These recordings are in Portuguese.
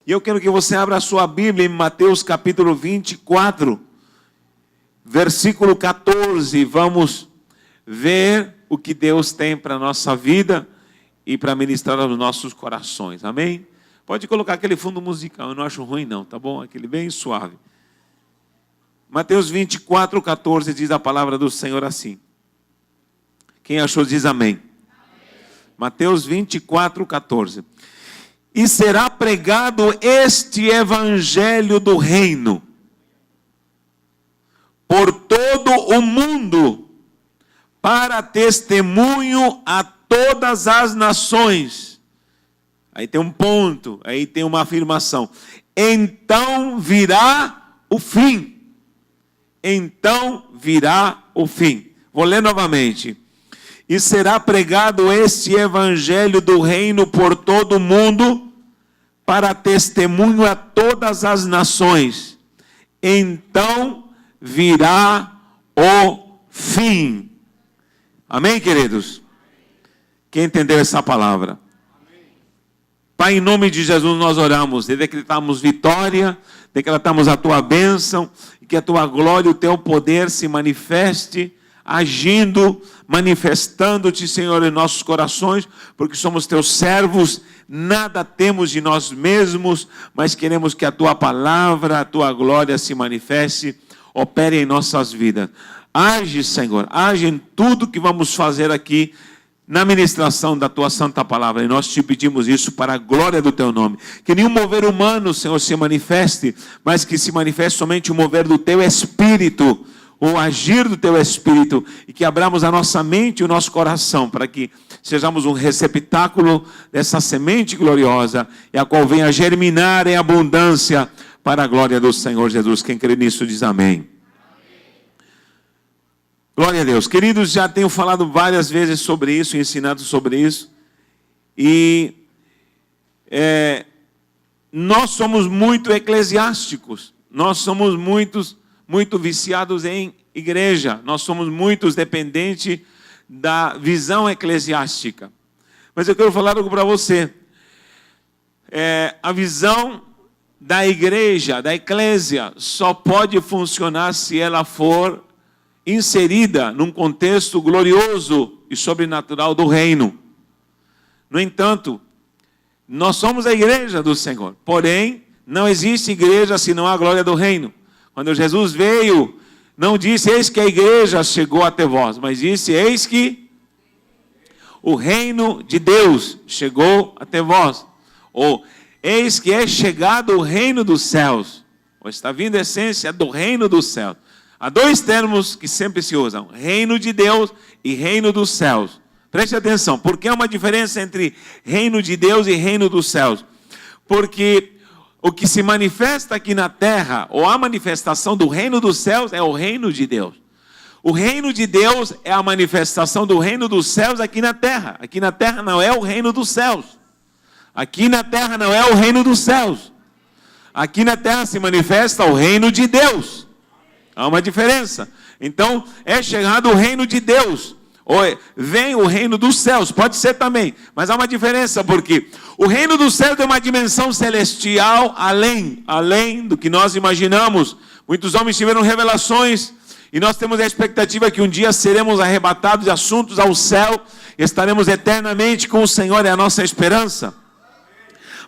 E eu quero que você abra a sua Bíblia em Mateus capítulo 24, versículo 14. Vamos ver o que Deus tem para a nossa vida e para ministrar aos nossos corações. Amém? Pode colocar aquele fundo musical, eu não acho ruim não, tá bom? Aquele bem suave. Mateus 24, 14 diz a palavra do Senhor assim. Quem achou diz amém. Mateus 24, 14. E será pregado este evangelho do reino por todo o mundo, para testemunho a todas as nações. Aí tem um ponto, aí tem uma afirmação. Então virá o fim. Então virá o fim. Vou ler novamente. E será pregado este evangelho do reino por todo o mundo, para testemunho a todas as nações. Então virá o fim. Amém, queridos? Quem entendeu essa palavra? Pai, em nome de Jesus nós oramos, decretamos vitória, decretamos a tua bênção, e que a tua glória e o teu poder se manifeste, agindo, manifestando-te, Senhor, em nossos corações, porque somos teus servos, nada temos de nós mesmos, mas queremos que a tua palavra, a tua glória se manifeste, opere em nossas vidas. Age, Senhor, age em tudo que vamos fazer aqui, na ministração da tua santa palavra, e nós te pedimos isso para a glória do teu nome. Que nenhum mover humano, Senhor, se manifeste, mas que se manifeste somente o mover do teu Espírito, o agir do teu Espírito, e que abramos a nossa mente e o nosso coração, para que sejamos um receptáculo dessa semente gloriosa, e a qual venha germinar em abundância, para a glória do Senhor Jesus. Quem crê nisso diz amém. Glória a Deus. Queridos, já tenho falado várias vezes sobre isso, ensinado sobre isso. E nós somos muito eclesiásticos. Nós somos muito viciados em igreja. Nós somos muito dependentes da visão eclesiástica. Mas eu quero falar algo para você. A visão da igreja, da eclésia, só pode funcionar se ela for inserida num contexto glorioso e sobrenatural do reino. No entanto, nós somos a igreja do Senhor, porém, não existe igreja se não há glória do reino. Quando Jesus veio, não disse, eis que a igreja chegou até vós, mas disse, eis que o reino de Deus chegou até vós. Ou, eis que é chegado o reino dos céus. Ou está vindo a essência do reino dos céus. Há dois termos que sempre se usam, reino de Deus e reino dos céus. Preste atenção, porque há uma diferença entre reino de Deus e reino dos céus. Porque o que se manifesta aqui na terra, ou a manifestação do reino dos céus, é o reino de Deus. O reino de Deus é a manifestação do reino dos céus aqui na terra. Aqui na terra não é o reino dos céus. Aqui na terra não é o reino dos céus. Aqui na terra se manifesta o reino de Deus. Há uma diferença. Então, é chegado o reino de Deus. Ou vem o reino dos céus. Pode ser também. Mas há uma diferença, porque o reino dos céus é uma dimensão celestial além do que nós imaginamos. Muitos homens tiveram revelações. E nós temos a expectativa que um dia seremos arrebatados de assuntos ao céu. E estaremos eternamente com o Senhor. É a nossa esperança.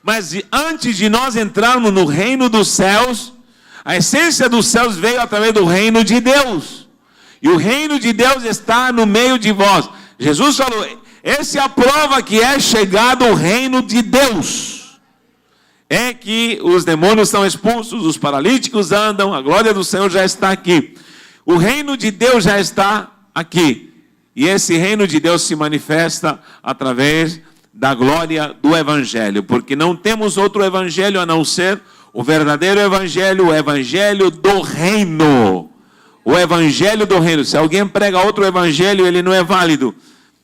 Mas antes de nós entrarmos no reino dos céus, a essência dos céus veio através do reino de Deus. E o reino de Deus está no meio de vós. Jesus falou, essa é a prova que é chegado o reino de Deus. É que os demônios são expulsos, os paralíticos andam, a glória do Senhor já está aqui. O reino de Deus já está aqui. E esse reino de Deus se manifesta através da glória do Evangelho. Porque não temos outro Evangelho a não ser o verdadeiro evangelho, o evangelho do reino. O evangelho do reino. Se alguém prega outro evangelho, ele não é válido.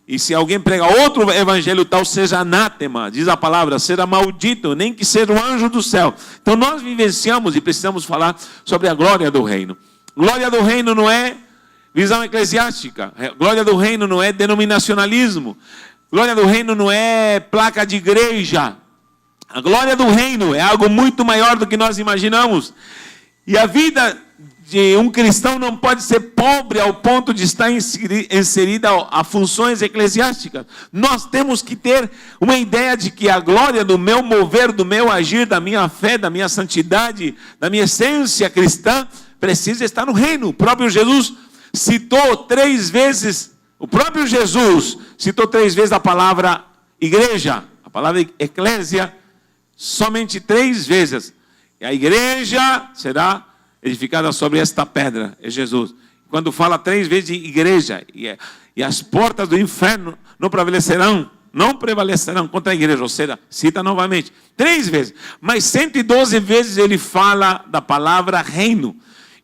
E se alguém prega outro evangelho, tal seja anátema. Diz a palavra, será maldito, nem que seja um anjo do céu. Então nós vivenciamos e precisamos falar sobre a glória do reino. Glória do reino não é visão eclesiástica. Glória do reino não é denominacionalismo. Glória do reino não é placa de igreja. A glória do reino é algo muito maior do que nós imaginamos. E a vida de um cristão não pode ser pobre ao ponto de estar inserida a funções eclesiásticas. Nós temos que ter uma ideia de que a glória do meu mover, do meu agir, da minha fé, da minha santidade, da minha essência cristã, precisa estar no reino. O próprio Jesus citou 3 vezes, a palavra igreja, a palavra eclésia, somente 3 vezes. E a igreja será edificada sobre esta pedra, é Jesus. Quando fala 3 vezes de igreja, e as portas do inferno não prevalecerão contra a igreja, ou seja, cita novamente, 3 vezes, mas 112 vezes ele fala da palavra reino.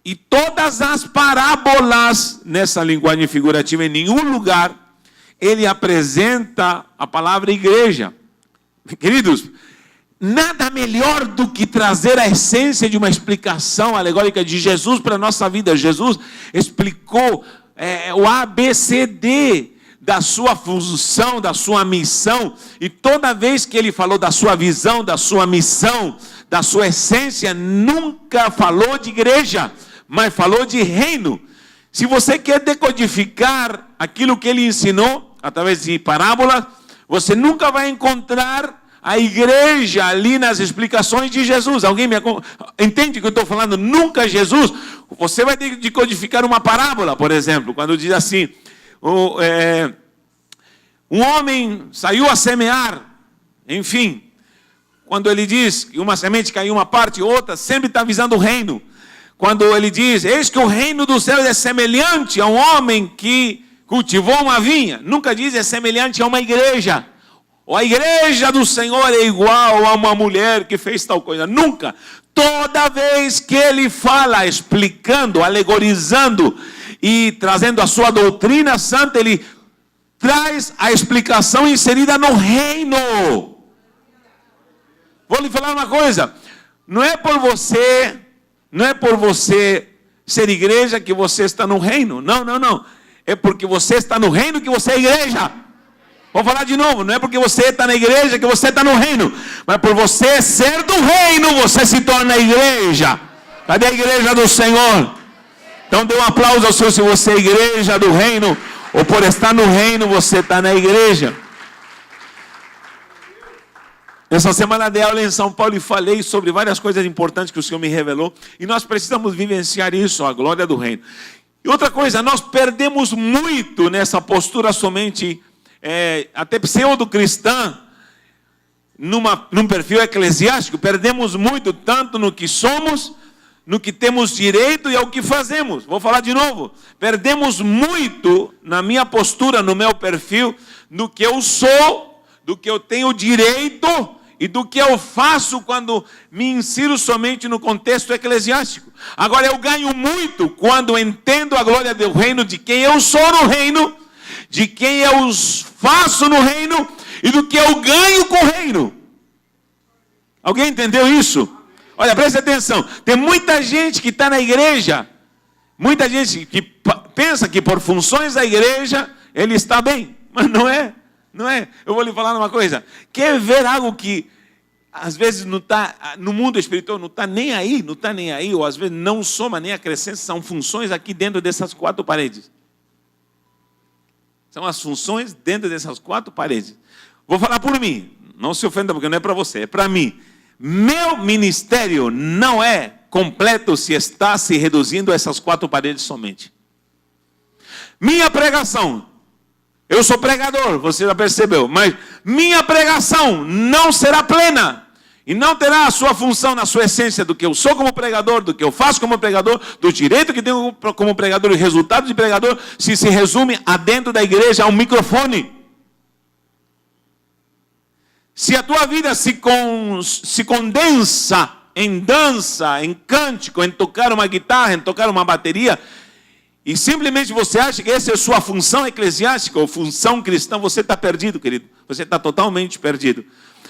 E todas as parábolas, nessa linguagem figurativa, em nenhum lugar, ele apresenta a palavra igreja. Queridos, nada melhor do que trazer a essência de uma explicação alegórica de Jesus para a nossa vida. Jesus explicou o ABCD da sua função, da sua missão. E toda vez que ele falou da sua visão, da sua missão, da sua essência, nunca falou de igreja, mas falou de reino. Se você quer decodificar aquilo que ele ensinou, através de parábolas, você nunca vai encontrar a igreja ali nas explicações de Jesus. Alguém entende o que eu estou falando? Nunca Jesus. Você vai decodificar uma parábola, por exemplo, quando diz assim, um homem saiu a semear, enfim, quando ele diz que uma semente caiu uma parte e outra, sempre está visando o reino. Quando ele diz, eis que o reino dos céus é semelhante a um homem que cultivou uma vinha, nunca diz é semelhante a uma igreja. Ou a igreja do Senhor é igual a uma mulher que fez tal coisa. Nunca. Toda vez que ele fala, explicando, alegorizando e trazendo a sua doutrina santa, ele traz a explicação inserida no reino. Vou lhe falar uma coisa. Não é por você ser igreja que você está no reino. Não. É porque você está no reino que você é igreja. Vou falar de novo, não é porque você está na igreja que você está no reino, mas por você ser do reino, você se torna igreja. Cadê a igreja do Senhor? Então dê um aplauso ao Senhor se você é igreja do reino, ou por estar no reino, você está na igreja. Nessa semana de aula em São Paulo, eu falei sobre várias coisas importantes que o Senhor me revelou, e nós precisamos vivenciar isso, a glória do reino. E outra coisa, nós perdemos muito nessa postura somente até pseudo-cristã, num perfil eclesiástico. Perdemos muito, tanto no que somos, no que temos direito e ao que fazemos. Vou falar de novo. Perdemos muito na minha postura, no meu perfil, no que eu sou, do que eu tenho direito e do que eu faço quando me insiro somente no contexto eclesiástico. Agora eu ganho muito quando entendo a glória do reino, de quem eu sou no reino, de quem eu faço no reino e do que eu ganho com o reino. Alguém entendeu isso? Olha, presta atenção. Tem muita gente que está na igreja, muita gente que pensa que por funções da igreja ele está bem, mas não é. Eu vou lhe falar uma coisa. Quer ver algo que às vezes não está no mundo espiritual, não está nem aí, ou às vezes não soma nem acrescenta, são funções aqui dentro dessas 4 paredes. São as funções dentro dessas 4 paredes. Vou falar por mim. Não se ofenda, porque não é para você, é para mim. Meu ministério não é completo se está se reduzindo a essas 4 paredes somente. Minha pregação, eu sou pregador, você já percebeu, mas minha pregação não será plena. E não terá a sua função na sua essência do que eu sou como pregador, do que eu faço como pregador, do direito que tenho como pregador e resultado de pregador, se resume a dentro da igreja a um microfone. Se a tua vida se condensa em dança, em cântico, em tocar uma guitarra, em tocar uma bateria, e simplesmente você acha que essa é a sua função eclesiástica ou função cristã, você está perdido, querido. Você está totalmente perdido.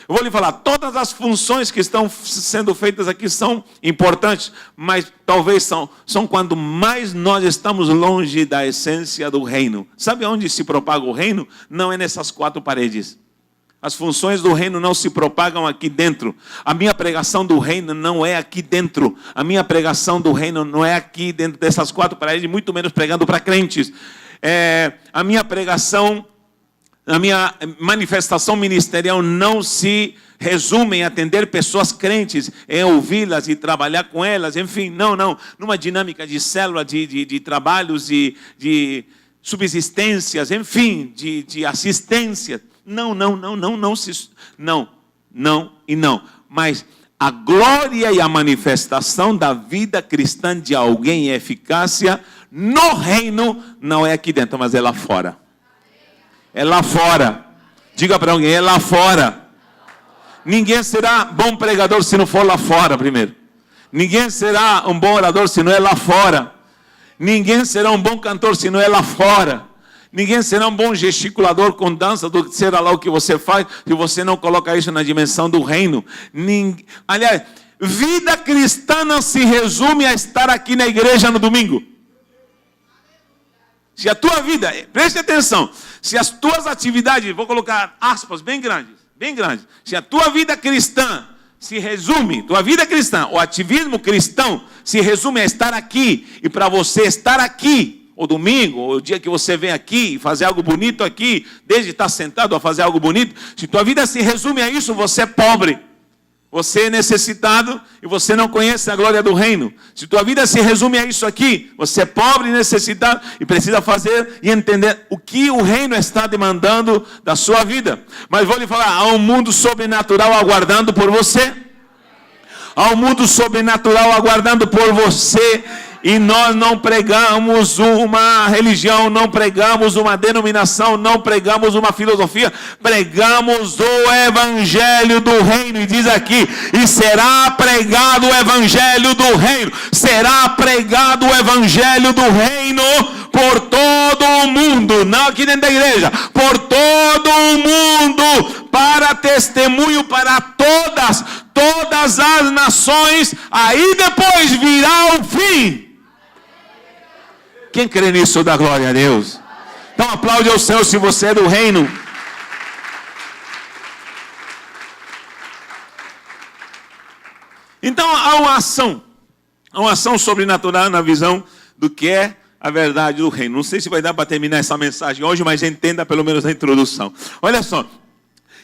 Eu vou lhe falar, todas as funções que estão sendo feitas aqui são importantes, mas talvez são quando mais nós estamos longe da essência do reino. Sabe onde se propaga o reino? Não é nessas 4 paredes. As funções do reino não se propagam aqui dentro. A minha pregação do reino não é aqui dentro. A minha pregação do reino não é aqui dentro dessas quatro paredes, muito menos pregando para crentes. A minha pregação, a minha manifestação ministerial não se resume em atender pessoas crentes, em ouvi-las e trabalhar com elas, enfim, não. Numa dinâmica de célula, de trabalhos, de subsistências, enfim, de assistência. Não. Mas a glória e a manifestação da vida cristã de alguém em eficácia no reino não é aqui dentro, mas é lá fora. É lá fora. Diga para alguém, é lá fora. Ninguém será bom pregador se não for lá fora primeiro. Ninguém será um bom orador se não é lá fora. Ninguém será um bom cantor se não é lá fora. Ninguém será um bom gesticulador com dança, do será lá o que você faz, se você não coloca isso na dimensão do reino. Aliás, vida cristã não se resume a estar aqui na igreja no domingo. Se a tua vida, preste atenção, se as tuas atividades, vou colocar aspas bem grandes, se a tua vida cristã se resume, tua vida cristã, o ativismo cristão se resume a estar aqui, e para você estar aqui, o domingo, ou o dia que você vem aqui e fazer algo bonito aqui, desde estar sentado a fazer algo bonito, se tua vida se resume a isso, você é pobre, você é necessitado e você não conhece a glória do reino. Se tua vida se resume a isso aqui, você é pobre e necessitado e precisa fazer e entender o que o reino está demandando da sua vida. Mas vou lhe falar, há um mundo sobrenatural aguardando por você. Há um mundo sobrenatural aguardando por você. E nós não pregamos uma religião, não pregamos uma denominação, não pregamos uma filosofia, pregamos o evangelho do reino. E diz aqui, e será pregado o evangelho do reino, será pregado o evangelho do reino por todo o mundo, não aqui dentro da igreja, por todo o mundo, para testemunho para todas as nações. Aí depois virá o fim. Quem crê nisso dá glória a Deus. Então aplaude ao Senhor se você é do reino. Então há uma ação sobrenatural na visão do que é a verdade do reino. Não sei se vai dar para terminar essa mensagem hoje, mas entenda pelo menos a introdução. Olha só.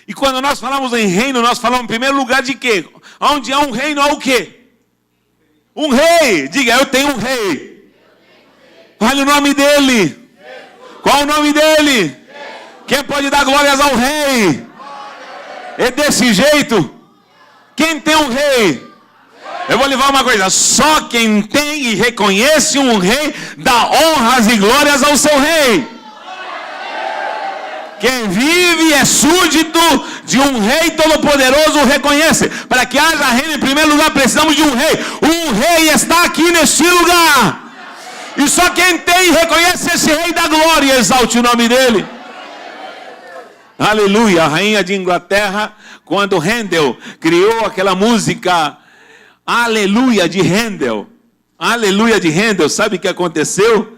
E quando nós falamos em reino, nós falamos em primeiro lugar de quê? Onde há um reino, há o quê? Um rei. Diga, eu tenho um rei. Fale o nome dele. Qual o nome dele? Quem pode dar glórias ao rei? É desse jeito? Quem tem um rei? Eu vou lhe falar uma coisa. Só quem tem e reconhece um rei dá honras e glórias ao seu rei. Quem vive e é súdito de um rei todo-poderoso o reconhece. Para que haja reino, em primeiro lugar, precisamos de um rei. Um rei está aqui neste lugar. E só quem tem e reconhece esse rei da glória, exalte o nome dele. Aleluia. A rainha de Inglaterra, quando Handel criou aquela música Aleluia de Handel. Aleluia de Handel, sabe o que aconteceu?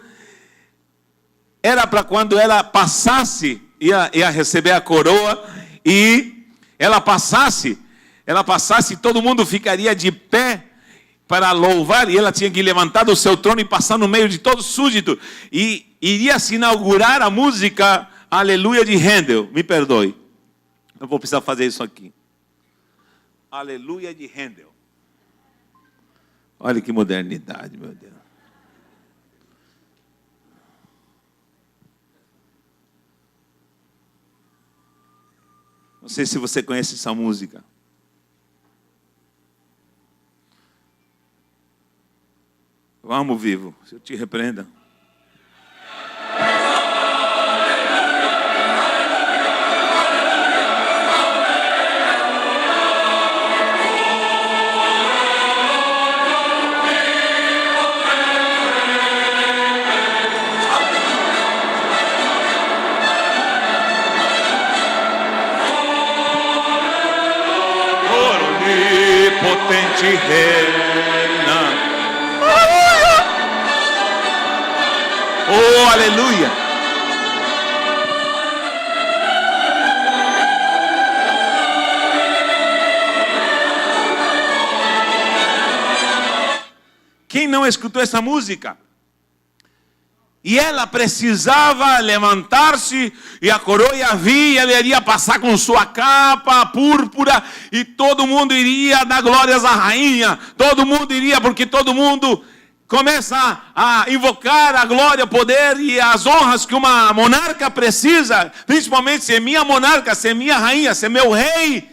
Era para quando ela passasse, ia receber a coroa, e ela passasse, todo mundo ficaria de pé para louvar, e ela tinha que levantar do seu trono e passar no meio de todo súdito, e iria se inaugurar a música Aleluia de Handel. Me perdoe, eu vou precisar fazer isso aqui. Aleluia de Handel. Olha que modernidade, meu Deus. Não sei se você conhece essa música. Vamos, vivo, se eu te repreenda. Onipotente reina. Oh, aleluia! Quem não escutou essa música? E ela precisava levantar-se, e a coroa vinha, ela iria passar com sua capa púrpura, e todo mundo iria dar glórias à rainha. Todo mundo iria, porque todo mundo começa a invocar a glória, o poder e as honras que uma monarca precisa, principalmente ser minha monarca, ser minha rainha, ser meu rei.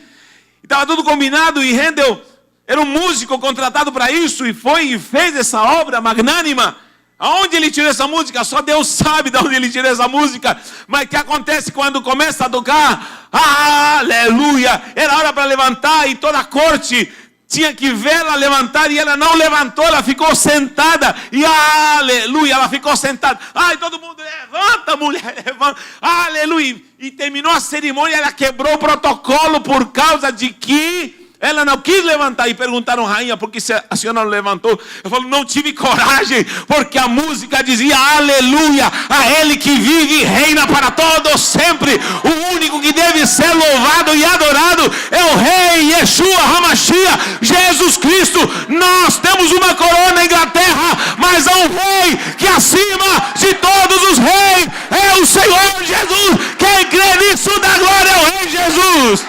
Estava tudo combinado, e Handel era um músico contratado para isso, e foi e fez essa obra magnânima. Aonde ele tirou essa música? Só Deus sabe de onde ele tirou essa música. Mas o que acontece quando começa a tocar? Aleluia! Era hora para levantar, e toda a corte tinha que vê-la levantar, e ela não levantou, ela ficou sentada. E aleluia, ela ficou sentada. Ai, todo mundo, levanta, mulher, levanta. Aleluia. E terminou a cerimônia, ela quebrou o protocolo por causa de que ela não quis levantar. E perguntaram, rainha, por que a senhora não levantou? Eu falo, não tive coragem, porque a música dizia, aleluia, a Ele que vive e reina para todos sempre. O único que deve ser louvado e adorado é o Rei Yeshua HaMashiach, Jesus Cristo. Nós temos uma coroa na Inglaterra, mas há um Rei que acima de todos os reis é o Senhor Jesus. Quem crê nisso dá glória ao Rei Jesus.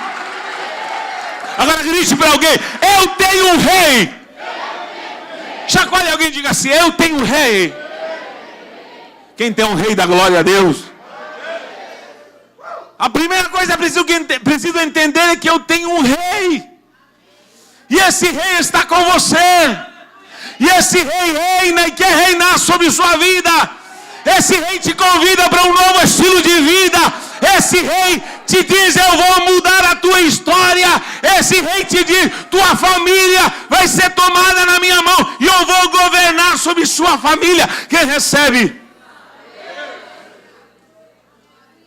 Agora grite para alguém, eu tenho um rei. Chacoalhe alguém e diga assim, eu tenho um rei. Quem tem um rei, dá glória a Deus. A primeira coisa que preciso entender é que eu tenho um rei. E esse rei está com você. E esse rei reina e quer reinar sobre sua vida. Esse rei te convida para um novo estilo de vida. Esse rei te diz, eu vou mudar a tua história. Esse rei te diz, tua família vai ser tomada na minha mão, e eu vou governar sobre sua família. Quem recebe?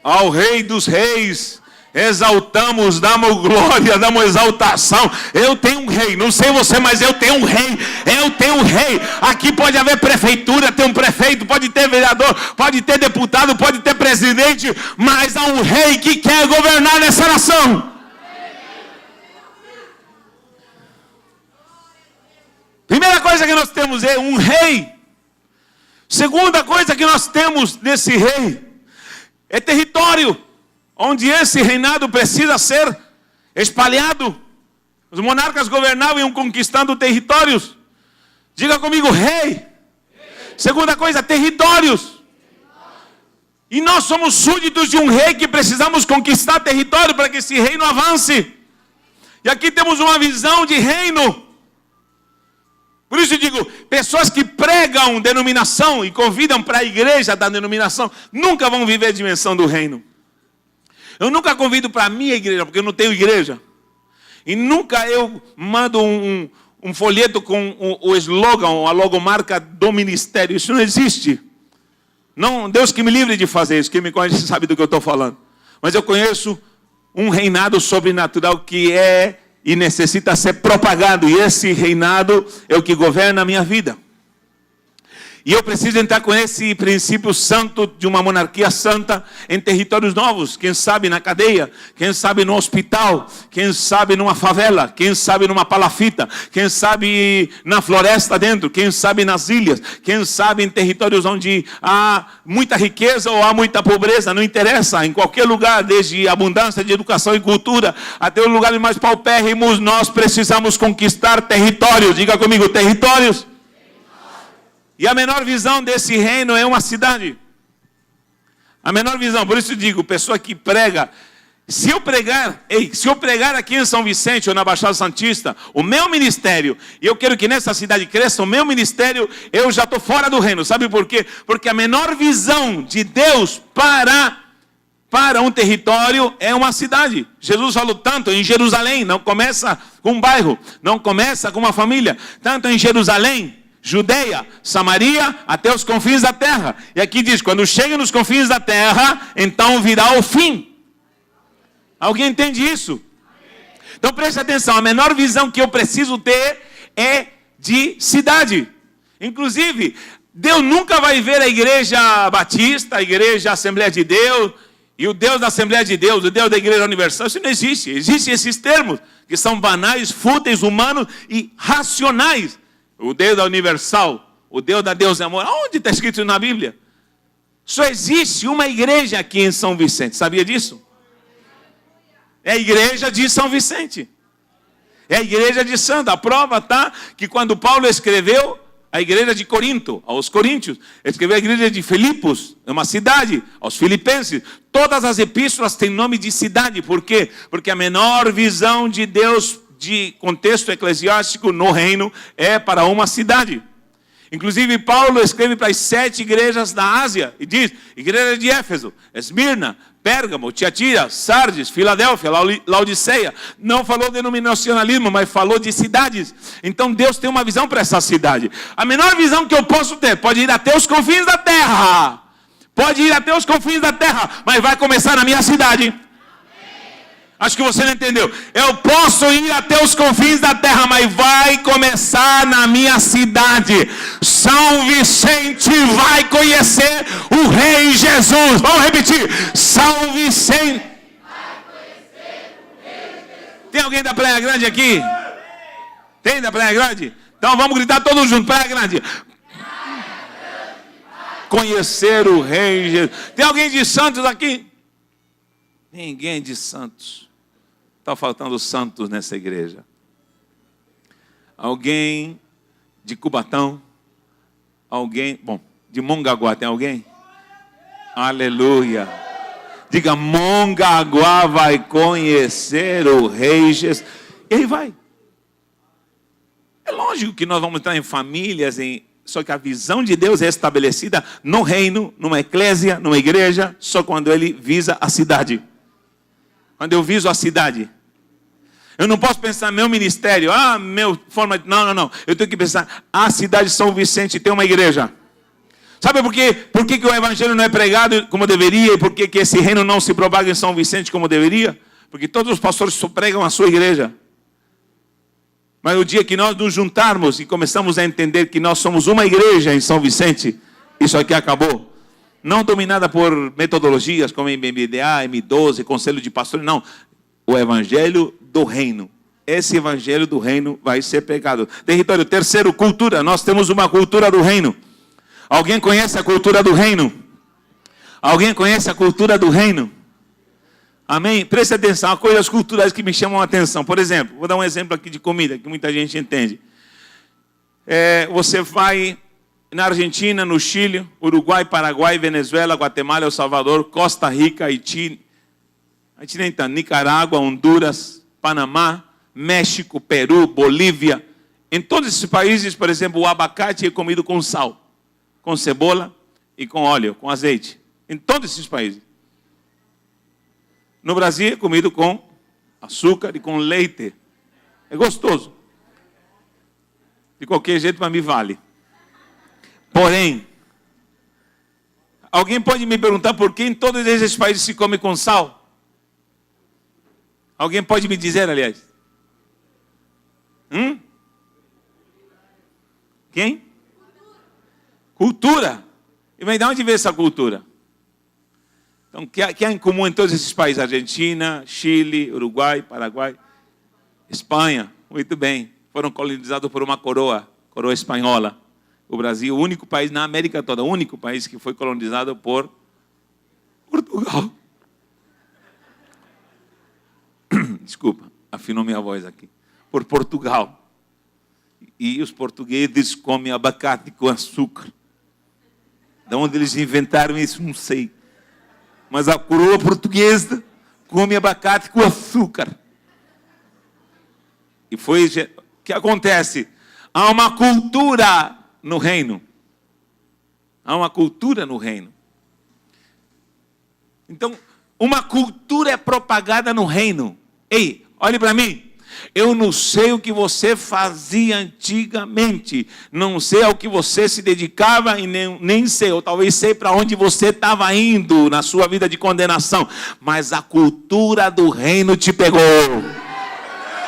Ao Rei dos Reis exaltamos, damos glória, damos exaltação. Eu tenho um rei, não sei você, mas eu tenho um rei. Eu tenho um rei. Aqui pode haver prefeitura, tem um prefeito, pode ter vereador, pode ter deputado, pode ter presidente, mas há um rei que quer governar nessa nação. Primeira coisa que nós temos é um rei. Segunda coisa que nós temos nesse rei é território, onde esse reinado precisa ser espalhado. Os monarcas governavam e iam conquistando territórios. Diga comigo, rei. Segunda coisa, territórios. E nós somos súditos de um rei que precisamos conquistar território para que esse reino avance. E aqui temos uma visão de reino. Por isso eu digo, pessoas que pregam denominação e convidam para a igreja da denominação, nunca vão viver a dimensão do reino. Eu nunca convido para a minha igreja, porque eu não tenho igreja. E nunca eu mando um folheto com o slogan, a logomarca do ministério. Isso não existe. Não, Deus que me livre de fazer isso. Quem me conhece sabe do que eu estou falando. Mas eu conheço um reinado sobrenatural que é e necessita ser propagado. E esse reinado é o que governa a minha vida. E eu preciso entrar com esse princípio santo de uma monarquia santa em territórios novos. Quem sabe na cadeia, quem sabe no hospital, quem sabe numa favela, quem sabe numa palafita, quem sabe na floresta dentro, quem sabe nas ilhas, quem sabe em territórios onde há muita riqueza ou há muita pobreza, não interessa, em qualquer lugar, desde abundância de educação e cultura até os lugares mais paupérrimos, nós precisamos conquistar territórios. Diga comigo, territórios. E a menor visão desse reino é uma cidade. A menor visão, por isso eu digo, pessoa que prega, se eu pregar aqui em São Vicente ou na Baixada Santista, o meu ministério, e eu quero que nessa cidade cresça, o meu ministério, eu já estou fora do reino. Sabe por quê? Porque a menor visão de Deus para um território é uma cidade. Jesus falou tanto em Jerusalém, não começa com um bairro, não começa com uma família, tanto em Jerusalém, Judeia, Samaria, até os confins da terra. E aqui diz, quando chega nos confins da terra, então virá o fim. Alguém entende isso? Então preste atenção, a menor visão que eu preciso ter é de cidade. Inclusive, Deus nunca vai ver a igreja batista, a igreja Assembleia de Deus, e o Deus da Assembleia de Deus, o Deus da Igreja Universal. Isso não existe. Existem esses termos, que são banais, fúteis, humanos e racionais. o Deus da universal, o Deus da Deus é amor. Onde está escrito na Bíblia? Só existe uma igreja aqui em São Vicente, sabia disso? É a igreja de São Vicente. É a igreja de Santo. A prova está que quando Paulo escreveu a igreja de Corinto, aos coríntios, escreveu a igreja de Filipos, é uma cidade, aos filipenses. Todas as epístolas têm nome de cidade. Por quê? Porque a menor visão de Deus de contexto eclesiástico no reino é para uma cidade. Inclusive Paulo escreve para as 7 igrejas da Ásia e diz: igreja de Éfeso, Esmirna, Pérgamo, Tiatira, Sardes, Filadélfia, Laodiceia. Não falou denominacionalismo, mas falou de cidades. Então Deus tem uma visão para essa cidade. A menor visão que eu posso ter pode ir até os confins da terra. Pode ir até os confins da terra, mas vai começar na minha cidade. Acho que você não entendeu. Eu posso ir até os confins da terra, mas vai começar na minha cidade. São Vicente vai conhecer o Rei Jesus. Vamos repetir. São Vicente vai conhecer o Rei Jesus. Tem alguém da Praia Grande aqui? Tem da Praia Grande? Então vamos gritar todos juntos. Praia Grande. Conhecer o Rei Jesus. Tem alguém de Santos aqui? Ninguém de Santos. Está faltando santos nessa igreja. Alguém de Cubatão? Alguém, bom, de Mongaguá tem alguém? Aleluia. Diga, Mongaguá vai conhecer o Rei Jesus. E aí vai. É lógico que nós vamos entrar em famílias, só que a visão de Deus é estabelecida no reino, numa eclésia, numa igreja, só quando ele visa a cidade. Quando eu viso a cidade. Eu não posso pensar meu ministério, meu forma de... Não. Eu tenho que pensar, a cidade de São Vicente tem uma igreja. Sabe por quê? Por que o evangelho não é pregado como deveria? E por que esse reino não se propaga em São Vicente como deveria? Porque todos os pastores só pregam a sua igreja. Mas o dia que nós nos juntarmos e começamos a entender que nós somos uma igreja em São Vicente, isso aqui acabou. Não dominada por metodologias como MBDA, M12, Conselho de Pastores, não. O evangelho do reino. Esse evangelho do reino vai ser pregado. Território. Terceiro, cultura. Nós temos uma cultura do reino. Alguém conhece a cultura do reino? Alguém conhece a cultura do reino? Amém? Preste atenção. Há coisas culturais que me chamam a atenção. Por exemplo, vou dar um exemplo aqui de comida, que muita gente entende. Você vai na Argentina, no Chile, Uruguai, Paraguai, Venezuela, Guatemala, El Salvador, Costa Rica, Haiti, nem tanto, Nicarágua, Honduras, Panamá, México, Peru, Bolívia. Em todos esses países, por exemplo, o abacate é comido com sal, com cebola e com óleo, com azeite. Em todos esses países. No Brasil é comido com açúcar e com leite. É gostoso. De qualquer jeito, para mim vale. Porém, alguém pode me perguntar por que em todos esses países se come com sal? Alguém pode me dizer, aliás? Quem? Cultura. E vai de onde veio essa cultura? Então, o que há em comum em todos esses países? Argentina, Chile, Uruguai, Paraguai, Espanha. Muito bem. Foram colonizados por uma coroa espanhola. O Brasil, o único país na América toda, o único país que foi colonizado por Portugal. Desculpa, afinou minha voz aqui. Por Portugal. E os portugueses comem abacate com açúcar. De onde eles inventaram isso, não sei. Mas a coroa portuguesa come abacate com açúcar. E foi o que acontece? Há uma cultura no reino. Há uma cultura no reino. Então, uma cultura é propagada no reino. Ei, olhe para mim. Eu não sei o que você fazia antigamente. Não sei ao que você se dedicava e nem sei. Ou talvez sei para onde você estava indo na sua vida de condenação. Mas a cultura do reino te pegou.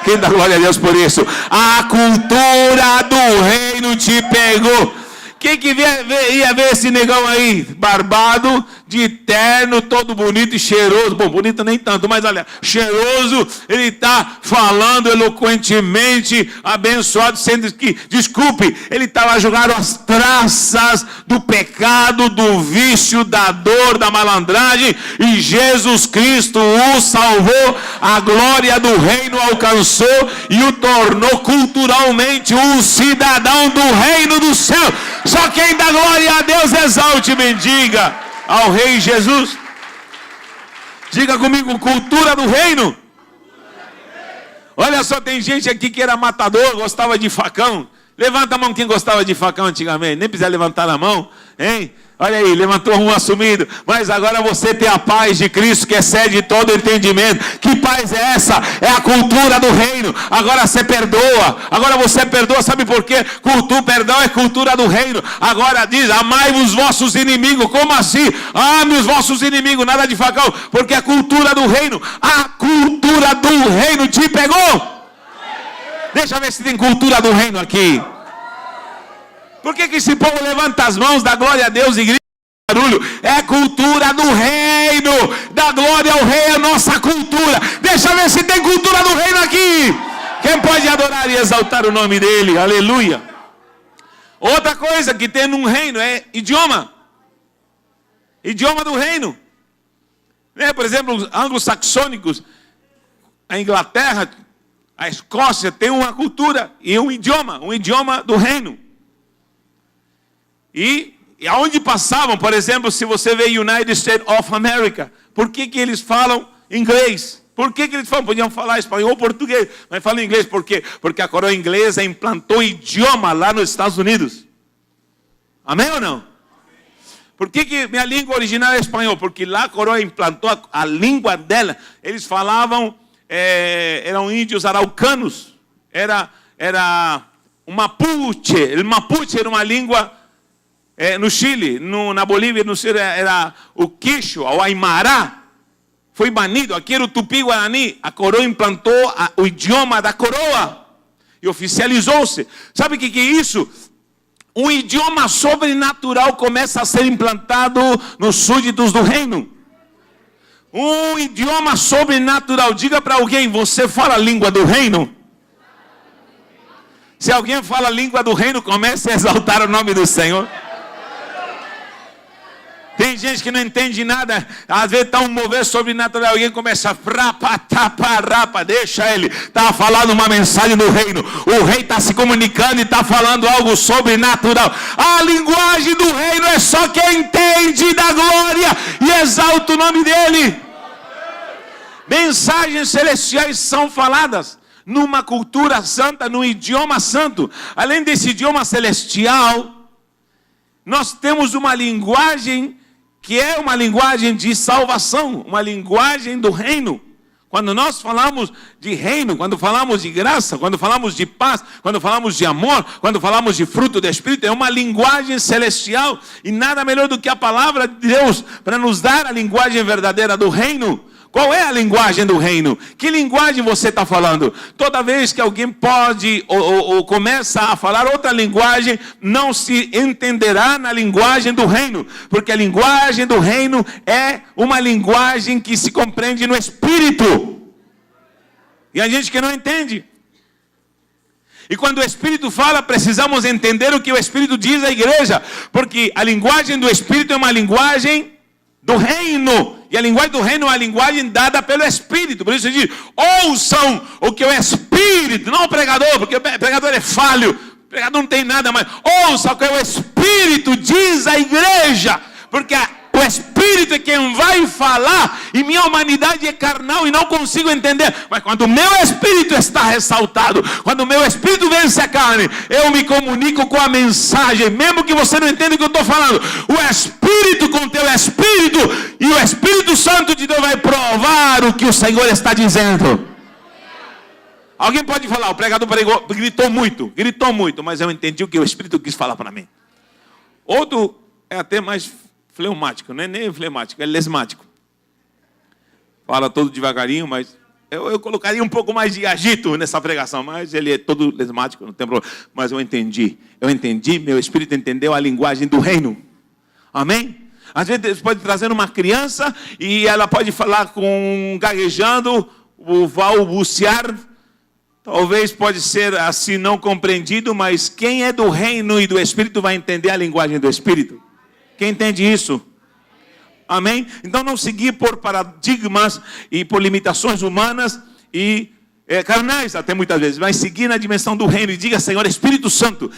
Quem dá glória a Deus por isso? A cultura do reino te pegou. Quem que ia ver esse negão aí? Barbado, de terno, todo bonito e cheiroso. Bom, bonito nem tanto, mas olha, cheiroso. Ele está falando eloquentemente, abençoado, sendo que, desculpe, ele estava jogando as traças do pecado, do vício, da dor, da malandragem. E Jesus Cristo o salvou. A glória do reino alcançou e o tornou culturalmente um cidadão do reino do céu. Só quem dá glória a Deus exalte e bendiga ao Rei Jesus. Diga comigo, cultura do reino. Olha só, tem gente aqui que era matador, gostava de facão. Levanta a mão quem gostava de facão antigamente. Nem precisa levantar a mão, hein? Olha aí, levantou um assumido. Mas agora você tem a paz de Cristo que excede todo entendimento. Que paz é essa? É a cultura do reino. Agora você perdoa. Agora você perdoa, sabe por quê? Perdão é cultura do reino. Agora diz, amai os vossos inimigos. Como assim? Ame os vossos inimigos, nada de facão. Porque é cultura do reino. A cultura do reino te pegou. Deixa eu ver se tem cultura do reino aqui. Por que esse povo levanta as mãos, dá glória a Deus e grita barulho? É cultura do reino. Dá glória ao rei, é nossa cultura. Deixa eu ver se tem cultura do reino aqui. Quem pode adorar e exaltar o nome dele? Aleluia. Outra coisa que tem num reino é idioma. Idioma do reino. Por exemplo, os anglo-saxônicos, a Inglaterra, a Escócia tem uma cultura e um idioma do reino. E aonde passavam, por exemplo, se você vê United States of America, por que eles falam inglês? Por que eles falam? Podiam falar espanhol ou português, mas falam inglês. Por quê? Porque a coroa inglesa implantou idioma lá nos Estados Unidos. Amém ou não? Por que minha língua original é espanhol? Porque lá a coroa implantou a língua dela. Eles falavam, eram índios araucanos. Era um mapuche. O mapuche era uma língua... no Chile, na Bolívia, no Chile era o quicho, o aimará, foi banido. Aqui era o tupi-guarani. A coroa implantou o idioma da coroa e oficializou-se. Sabe o que é isso? Um idioma sobrenatural começa a ser implantado nos súditos do reino. Um idioma sobrenatural. Diga para alguém, você fala a língua do reino? Se alguém fala a língua do reino, comece a exaltar o nome do Senhor. Tem gente que não entende nada. Às vezes está um mover sobrenatural. Alguém começa a deixa ele. Está falando uma mensagem do reino. O rei está se comunicando e está falando algo sobrenatural. A linguagem do reino é só quem entende da glória e exalta o nome dele. Mensagens celestiais são faladas numa cultura santa, num idioma santo. Além desse idioma celestial, nós temos uma linguagem que é uma linguagem de salvação, uma linguagem do reino. Quando nós falamos de reino, quando falamos de graça, quando falamos de paz, quando falamos de amor, quando falamos de fruto do Espírito, é uma linguagem celestial. E nada melhor do que a palavra de Deus para nos dar a linguagem verdadeira do reino. Qual é a linguagem do reino? Que linguagem você está falando? Toda vez que alguém pode ou começa a falar outra linguagem, não se entenderá na linguagem do reino. Porque a linguagem do reino é uma linguagem que se compreende no Espírito. E a gente que não entende. E quando o Espírito fala, precisamos entender o que o Espírito diz à igreja. Porque a linguagem do Espírito é uma linguagem do reino. E a linguagem do reino é uma linguagem dada pelo Espírito. Por isso ele diz, ouçam o que o Espírito, não o pregador, porque o pregador é falho. O pregador não tem nada mais. Ouça o que o Espírito diz à igreja. Porque o Espírito é quem vai falar. E minha humanidade é carnal e não consigo entender. Mas quando o meu Espírito está ressaltado, quando o meu Espírito vence a carne, eu me comunico com a mensagem. Mesmo que você não entenda o que eu estou falando. O Espírito com o teu Espírito e o Espírito Santo de Deus vai provar o que o Senhor está dizendo. Alguém pode falar, o pregador pregou, gritou muito, mas eu entendi o que o Espírito quis falar para mim. Outro é até mais fleumático, não é nem fleumático, é lesmático. Fala todo devagarinho, mas Eu colocaria um pouco mais de agito nessa pregação, mas ele é todo lesmático, não tem problema. Mas eu entendi, meu espírito entendeu a linguagem do reino. Amém? Às vezes Deus pode trazer uma criança e ela pode falar com gaguejando, o balbuciar. Talvez pode ser assim não compreendido, mas quem é do reino e do Espírito vai entender a linguagem do Espírito. Quem entende isso? Amém? Então não seguir por paradigmas e por limitações humanas e carnais até muitas vezes, mas seguir na dimensão do reino e diga: Senhor, Espírito Santo,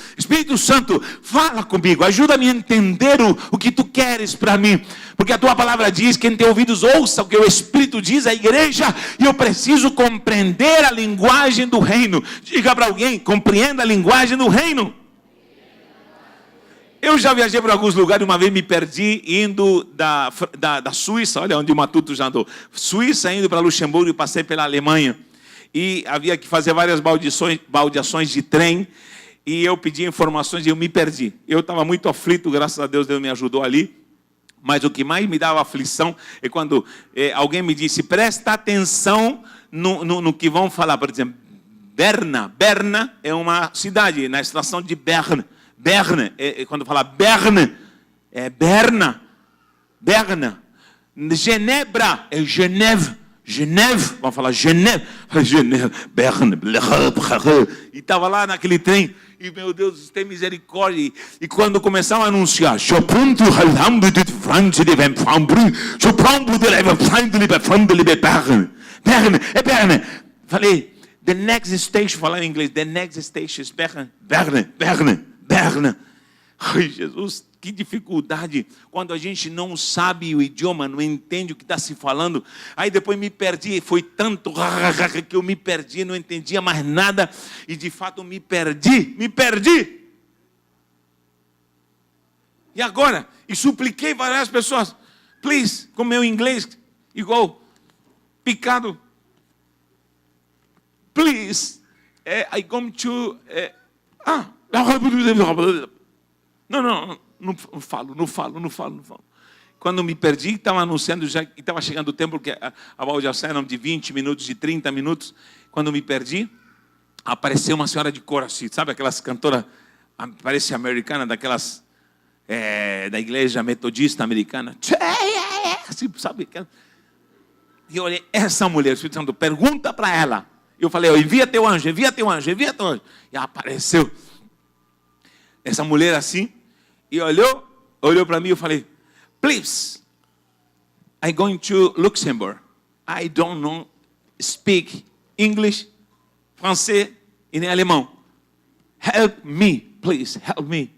fala comigo, ajuda-me a entender o que tu queres para mim, porque a tua palavra diz: quem tem ouvidos ouça o que o Espírito diz à igreja, e eu preciso compreender a linguagem do reino. Diga para alguém: compreenda a linguagem do reino. Eu já viajei para alguns lugares, uma vez me perdi indo da Suíça, olha onde o Matuto já andou, Suíça indo para Luxemburgo e passei pela Alemanha. E havia que fazer várias baldeações de trem. E eu pedi informações e eu me perdi. Eu estava muito aflito, graças a Deus, Deus me ajudou ali. Mas o que mais me dava aflição é quando alguém me disse: presta atenção no que vão falar. Por exemplo, Berna é uma cidade, na estação de Berne. Quando fala Berne, é Berna. Genebra é Geneve, vamos falar Geneve, Berne, e estava lá naquele trem, e meu Deus, tem misericórdia, e quando começaram a anunciar, Berne, falei, the next station, falar em inglês, the next station is Berne. Ai, Jesus, que dificuldade, quando a gente não sabe o idioma, não entende o que está se falando. Aí depois me perdi, foi tanto que eu me perdi, não entendia mais nada, e de fato me perdi. E agora, e supliquei várias pessoas, please, com meu inglês, igual, picado, please, I come to, Não falo. Quando me perdi, estava anunciando, já estava chegando o tempo, que a baldeação era de 20 minutos, de 30 minutos. Quando me perdi, apareceu uma senhora de cor assim, sabe aquelas cantoras, parece americana, daquelas, da igreja metodista americana. Assim, sabe? E eu olhei, essa mulher, o Espírito Santo, pergunta para ela. Eu falei: envia teu anjo. E apareceu essa mulher assim, e olhou para mim, eu falei: please, I'm going to Luxembourg. I don't know speak English, francês e nem alemão. Help me, please, help me.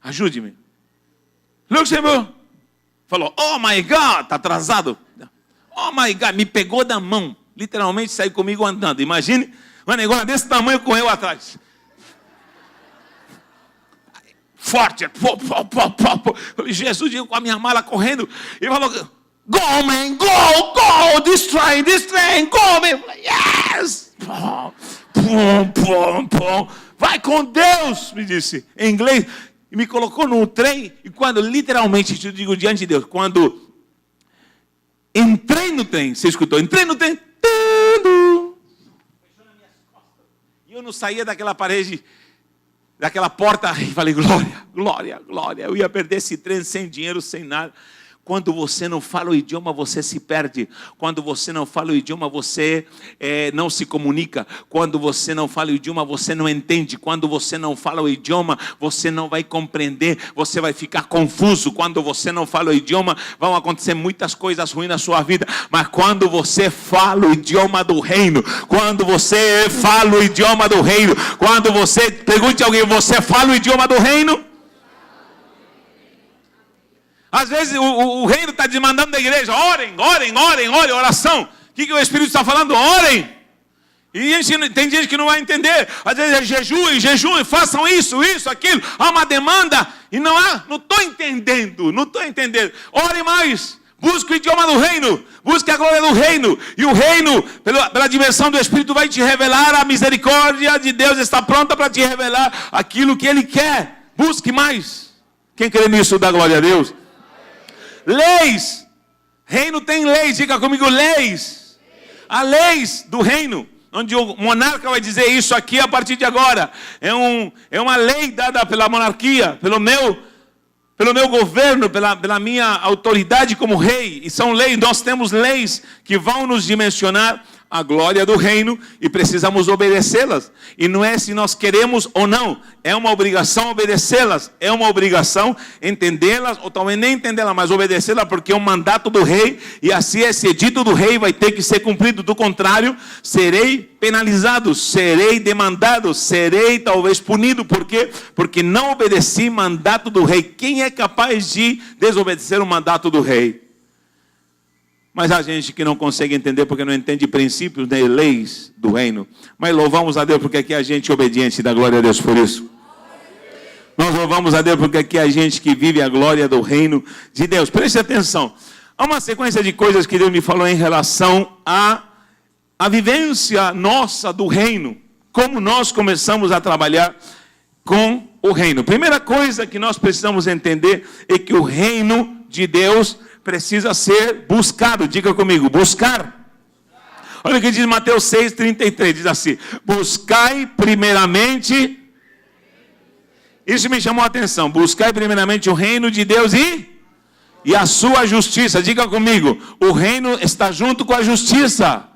Ajude-me. Luxembourg. Falou: oh my God, está atrasado. Oh my God, me pegou da mão. Literalmente saiu comigo andando. Imagine um negócio desse tamanho com eu atrás. Forte, falei: Jesus, eu com a minha mala correndo, e falou: go man, go, this train, go man. Falei: yes, vai com Deus, me disse em inglês, e me colocou no trem. E quando literalmente, eu digo diante de Deus, quando entrei no trem, você escutou, entrei no trem, e eu não saía daquela parede, daquela porta, e falei: glória. Eu ia perder esse trem sem dinheiro, sem nada. Quando você não fala o idioma, você se perde. Quando você não fala o idioma, você não se comunica. Quando você não fala o idioma, você não entende. Quando você não fala o idioma, você não vai compreender. Você vai ficar confuso. Quando você não fala o idioma, vão acontecer muitas coisas ruins na sua vida. Mas quando você fala o idioma do reino, quando você, pergunte a alguém: você fala o idioma do reino? Às vezes o reino está demandando da igreja: orem, oração. O que o Espírito está falando? Orem. E tem gente que não vai entender. Às vezes é jejum, façam isso, aquilo. Há uma demanda e não estou entendendo. Ore mais. Busque o idioma do reino. Busque a glória do reino. E o reino, pela dimensão do Espírito, vai te revelar. A misericórdia de Deus está pronta para te revelar aquilo que Ele quer. Busque mais. Quem crê nisso, dá glória a Deus. Leis. Reino tem leis. Diga comigo: leis. Há leis do reino, onde o monarca vai dizer isso aqui a partir de agora. É uma lei dada pela monarquia, pelo meu governo, pela minha autoridade como rei. E são leis, nós temos leis que vão nos dimensionar a glória do reino e precisamos obedecê-las. E não é se nós queremos ou não, é uma obrigação obedecê-las, é uma obrigação entendê-las, ou talvez nem entendê-las, mas obedecê-las, porque é um mandato do rei, e assim esse edito do rei vai ter que ser cumprido. Do contrário, serei penalizado, serei demandado, serei talvez punido. Por quê? Porque não obedeci mandato do rei. Quem é capaz de desobedecer o mandato do rei? Mas há gente que não consegue entender porque não entende princípios nem leis do reino. Mas louvamos a Deus porque aqui a gente é obediente, dá glória a Deus por isso. Nós louvamos a Deus porque aqui a gente que vive a glória do reino de Deus. Preste atenção. Há uma sequência de coisas que Deus me falou em relação à vivência nossa do reino. Como nós começamos a trabalhar com o reino. Primeira coisa que nós precisamos entender é que o reino de Deus precisa ser buscado. Diga comigo, buscar. Olha o que diz Mateus 6,33, diz assim: buscai primeiramente, isso me chamou a atenção, buscai primeiramente o reino de Deus e a sua justiça. Diga comigo, o reino está junto com a justiça.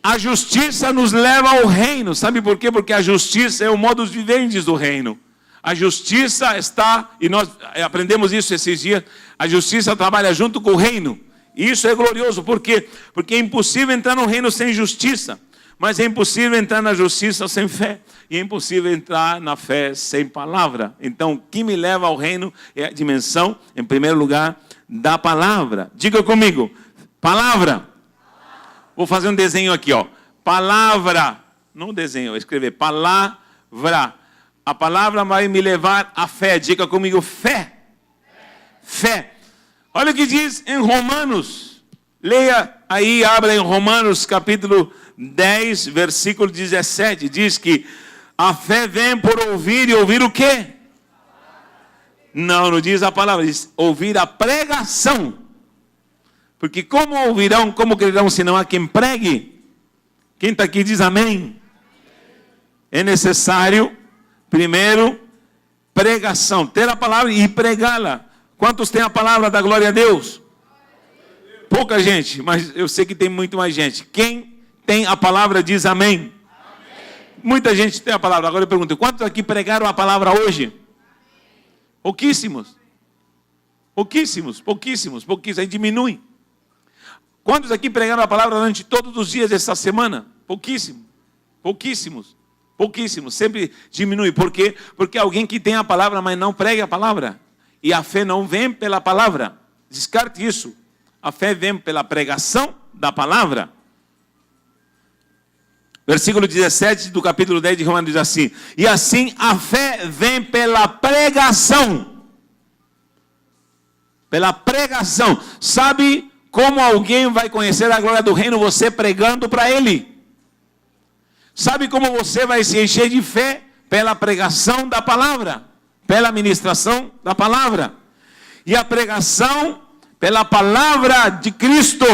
A justiça nos leva ao reino. Sabe por quê? Porque a justiça é o modus vivendi do reino. A justiça está, e nós aprendemos isso esses dias, a justiça trabalha junto com o reino. E isso é glorioso. Por quê? Porque é impossível entrar no reino sem justiça. Mas é impossível entrar na justiça sem fé. E é impossível entrar na fé sem palavra. Então, o que me leva ao reino é a dimensão, em primeiro lugar, da palavra. Diga comigo, palavra. Vou fazer um desenho aqui, ó. Palavra. Não desenho, vou escrever palavra. A palavra vai me levar à fé. Diga comigo, fé. Fé. Olha o que diz em Romanos. Leia aí, abra em Romanos capítulo 10, versículo 17. Diz que a fé vem por ouvir, e ouvir o quê? Não diz a palavra, diz ouvir a pregação. Porque como ouvirão, como crerão, se não há quem pregue? Quem está aqui diz amém. É necessário, primeiro, pregação. Ter a palavra e pregá-la. Quantos têm a palavra da glória a Deus? Pouca gente, mas eu sei que tem muito mais gente. Quem tem a palavra diz amém. Amém. Muita gente tem a palavra. Agora eu pergunto, quantos aqui pregaram a palavra hoje? Pouquíssimos. Pouquíssimos. Aí diminui. Quantos aqui pregaram a palavra durante todos os dias dessa semana? Pouquíssimos. Sempre diminui. Por quê? Porque alguém que tem a palavra, mas não prega a palavra. E a fé não vem pela palavra. Descarte isso. A fé vem pela pregação da palavra. Versículo 17 do capítulo 10 de Romanos diz assim: e assim a fé vem pela pregação. Pela pregação. Sabe como alguém vai conhecer a glória do reino? Você pregando para ele. Sabe como você vai se encher de fé? Pela pregação da palavra. Pela ministração da palavra. E a pregação pela palavra de Cristo.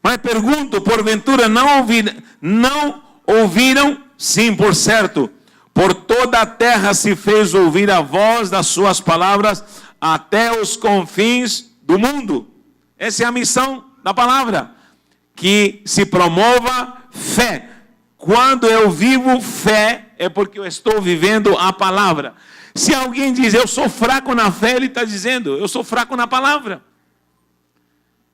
Mas pergunto, porventura não ouviram? Sim, por certo. Por toda a terra se fez ouvir a voz das suas palavras até os confins do mundo. Essa é a missão da palavra. Que se promova fé. Quando eu vivo fé, é porque eu estou vivendo a palavra. Se alguém diz, eu sou fraco na fé, ele está dizendo, eu sou fraco na palavra.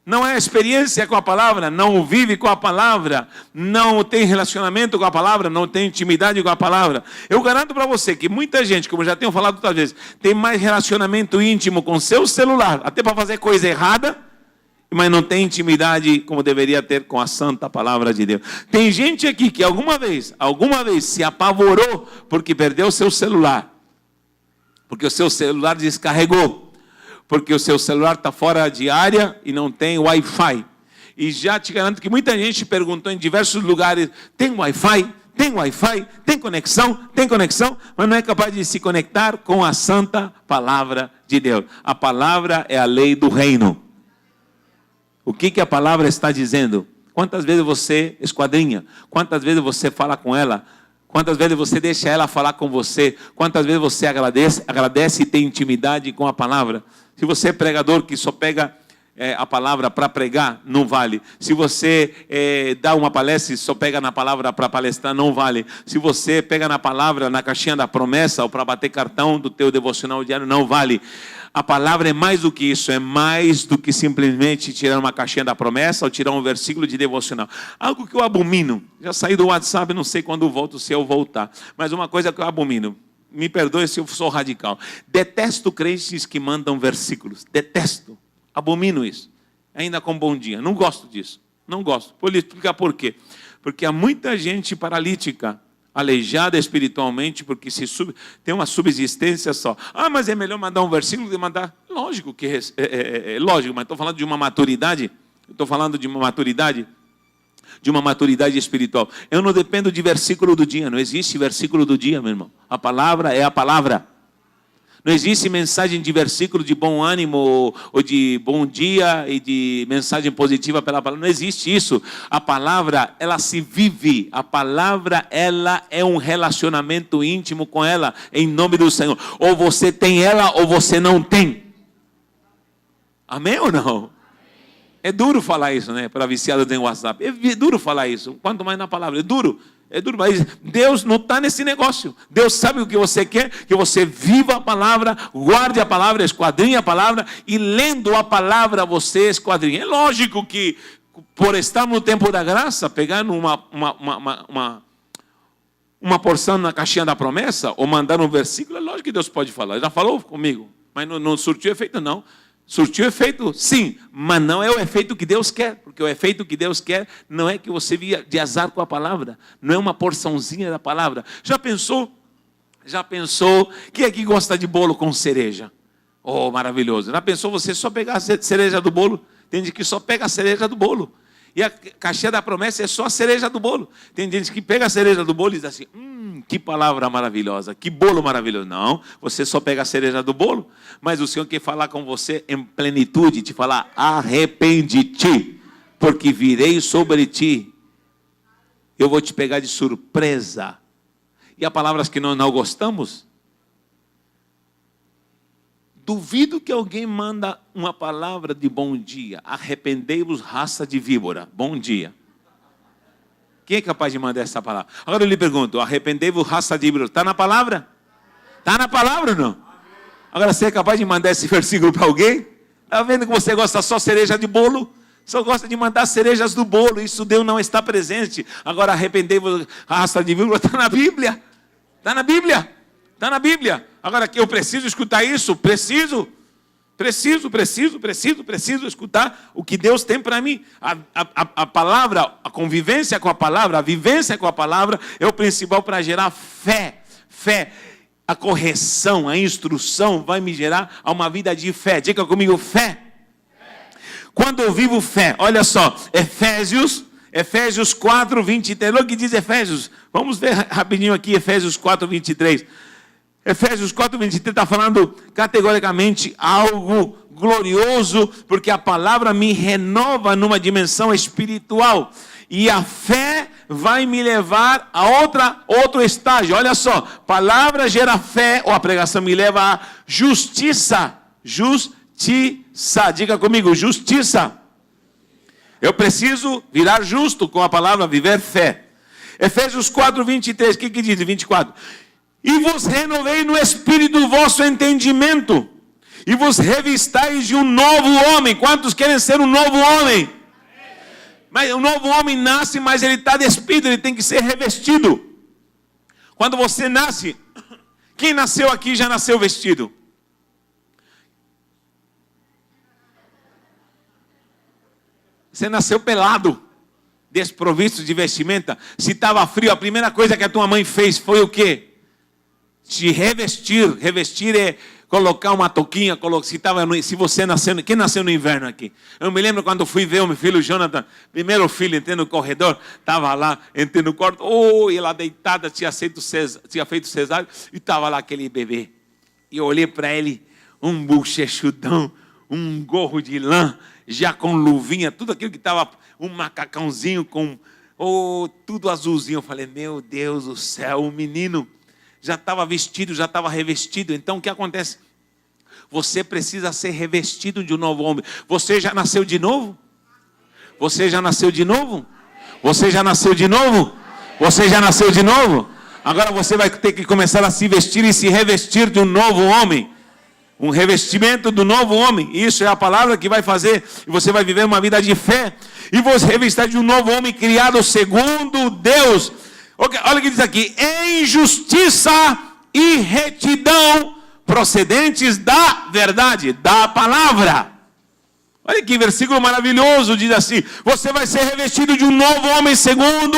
Não é experiência com a palavra, não vive com a palavra, não tem relacionamento com a palavra, não tem intimidade com a palavra. Eu garanto para você que muita gente, como eu já tenho falado outras vezes, tem mais relacionamento íntimo com seu celular, até para fazer coisa errada, mas não tem intimidade como deveria ter com a santa palavra de Deus. Tem gente aqui que alguma vez se apavorou porque perdeu o seu celular. Porque o seu celular descarregou. Porque o seu celular está fora de área e não tem Wi-Fi. E já te garanto que muita gente perguntou em diversos lugares, tem Wi-Fi? Tem Wi-Fi? Tem conexão? Tem conexão? Mas não é capaz de se conectar com a santa palavra de Deus. A palavra é a lei do reino. O que a palavra está dizendo? Quantas vezes você esquadrinha? Quantas vezes você fala com ela? Quantas vezes você deixa ela falar com você? Quantas vezes você agradece e tem intimidade com a palavra? Se você é pregador que só pega a palavra para pregar, não vale. Se você dá uma palestra e só pega na palavra para palestrar, não vale. Se você pega na palavra, na caixinha da promessa, ou para bater cartão do teu devocional diário, não vale. A palavra é mais do que isso, é mais do que simplesmente tirar uma caixinha da promessa ou tirar um versículo de devocional. Algo que eu abomino, já saí do WhatsApp, não sei quando volto, se eu voltar, mas uma coisa que eu abomino, me perdoe se eu sou radical, detesto crentes que mandam versículos, detesto, abomino isso, ainda com bom dia, não gosto disso, não gosto. Vou lhe explicar por quê. Porque há muita gente paralítica, aleijada espiritualmente, porque tem uma subsistência só. Ah, mas é melhor mandar um versículo do que mandar... Lógico que lógico, mas estou falando de uma maturidade, de uma maturidade espiritual. Eu não dependo de versículo do dia, não existe versículo do dia, meu irmão. A palavra é a palavra. Não existe mensagem de versículo de bom ânimo ou de bom dia e de mensagem positiva pela palavra. Não existe isso. A palavra, ela se vive. A palavra, ela é um relacionamento íntimo com ela, em nome do Senhor. Ou você tem ela ou você não tem. Amém ou não? É duro falar isso, né? Para viciados em WhatsApp. É duro falar isso. Quanto mais na palavra. É duro. É duro, mas Deus não está nesse negócio. Deus sabe o que você quer, que você viva a palavra, guarde a palavra, esquadrinhe a palavra, e lendo a palavra você esquadrinha. É lógico que, por estar no tempo da graça, pegando uma porção na caixinha da promessa, ou mandar um versículo, é lógico que Deus pode falar. Ele já falou comigo, mas não surtiu efeito, não. Surtiu efeito, sim, mas não é o efeito que Deus quer, porque o efeito que Deus quer não é que você via de azar com a palavra, não é uma porçãozinha da palavra. Já pensou? Quem aqui gosta de bolo com cereja? Oh, maravilhoso. Já pensou você só pegar a cereja do bolo? Tem gente que só pega a cereja do bolo. E a caixinha da promessa é só a cereja do bolo. Tem gente que pega a cereja do bolo e diz assim, que palavra maravilhosa, que bolo maravilhoso. Não, você só pega a cereja do bolo, mas o Senhor quer falar com você em plenitude, te falar, arrepende-te, porque virei sobre ti. Eu vou te pegar de surpresa. E há palavras que nós não gostamos. Duvido que alguém manda uma palavra de bom dia. Arrependei-vos, raça de víbora. Bom dia. Quem é capaz de mandar essa palavra? Agora eu lhe pergunto, arrependei-vos, raça de víbora. Está na palavra? Está na palavra ou não? Agora você é capaz de mandar esse versículo para alguém? Está vendo que você gosta só cereja de bolo? Só gosta de mandar cerejas do bolo. Isso Deus não está presente. Agora arrependei-vos, raça de víbora. Está na Bíblia. Está na Bíblia. Está na Bíblia. Agora que eu preciso escutar isso, preciso escutar o que Deus tem para mim. A palavra, a convivência com a palavra, a vivência com a palavra é o principal para gerar fé. Fé. A correção, a instrução vai me gerar a uma vida de fé. Diga comigo, fé. Quando eu vivo fé, olha só, Efésios 4, 23. Olha o que diz Efésios. Vamos ver rapidinho aqui, Efésios 4, 23. Efésios 4, 23 está falando categoricamente algo glorioso, porque a palavra me renova numa dimensão espiritual. E a fé vai me levar a outro estágio. Olha só, palavra gera fé, ou a pregação me leva a justiça. Justiça, diga comigo, justiça. Eu preciso virar justo com a palavra, viver fé. Efésios 4, 23, o que diz? 24. E vos renovei no espírito do vosso entendimento, e vos revistais de um novo homem. Quantos querem ser um novo homem? Mas o novo homem nasce, mas ele está despido, ele tem que ser revestido. Quando você nasce, quem nasceu aqui já nasceu vestido? Você nasceu pelado, desprovisto de vestimenta. Se estava frio, a primeira coisa que a tua mãe fez foi o quê? Te revestir. Revestir é colocar uma touquinha. Se você nasceu... Quem nasceu no inverno aqui? Eu me lembro quando fui ver o meu filho Jonathan, primeiro filho, entrei no corredor, estava lá, entrei no quarto, e ela deitada, tinha feito cesárea, e estava lá aquele bebê. E eu olhei para ele, um bochechudão, um gorro de lã, já com luvinha, tudo aquilo que estava, um macacãozinho com tudo azulzinho. Eu falei, meu Deus do céu, o menino já estava vestido, já estava revestido. Então o que acontece? Você precisa ser revestido de um novo homem. Você já nasceu de novo? Você já nasceu de novo? Você já nasceu de novo? Você já nasceu de novo? Agora você vai ter que começar a se vestir e se revestir de um novo homem. Um revestimento do novo homem. Isso é a palavra que vai fazer. E você vai viver uma vida de fé. E você revestir de um novo homem criado segundo Deus. Olha o que diz aqui. Em justiça e retidão procedentes da verdade, da palavra. Olha que versículo maravilhoso, diz assim: você vai ser revestido de um novo homem segundo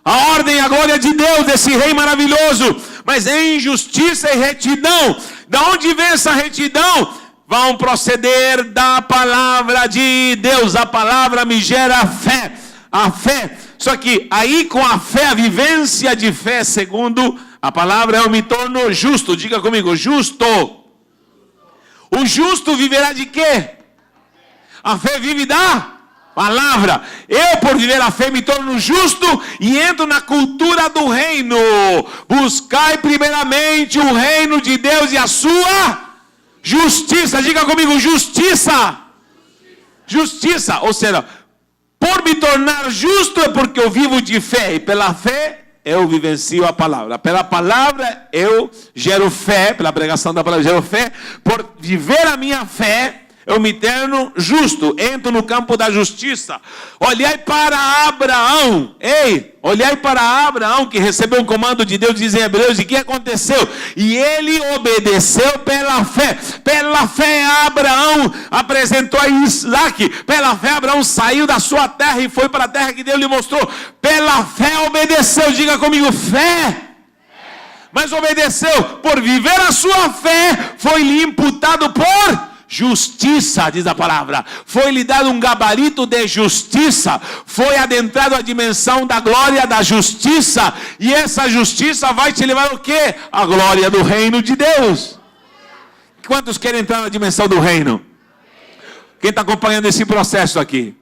a ordem e a glória de Deus, desse rei maravilhoso, mas em justiça e retidão. Da onde vem essa retidão? Vão proceder da palavra de Deus. A palavra me gera fé, a fé. Só que aí com a fé, a vivência de fé segundo a palavra, eu me torno justo. Diga comigo, justo. O justo viverá de quê? A fé vive da palavra. Eu, por viver a fé, me torno justo e entro na cultura do reino. Buscai primeiramente o reino de Deus e a sua justiça. Diga comigo, justiça. Justiça. Ou seja, por me tornar justo é porque eu vivo de fé. E pela fé eu vivencio a palavra. Pela palavra eu gero fé. Pela pregação da palavra eu gero fé. Por viver a minha fé, eu me torno justo, entro no campo da justiça. Olhai para Abraão. Olhai para Abraão, que recebeu um comando de Deus, diz em Hebreus, e o que aconteceu? E ele obedeceu pela fé. Pela fé Abraão apresentou a Isaac. Pela fé Abraão saiu da sua terra e foi para a terra que Deus lhe mostrou. Pela fé obedeceu. Diga comigo, fé. Mas obedeceu por viver a sua fé, foi-lhe imputado por justiça, diz a palavra. Foi-lhe dado um gabarito de justiça. Foi adentrado a dimensão da glória da justiça. E essa justiça vai te levar o quê? A glória do reino de Deus. Quantos querem entrar na dimensão do reino? Quem está acompanhando esse processo aqui?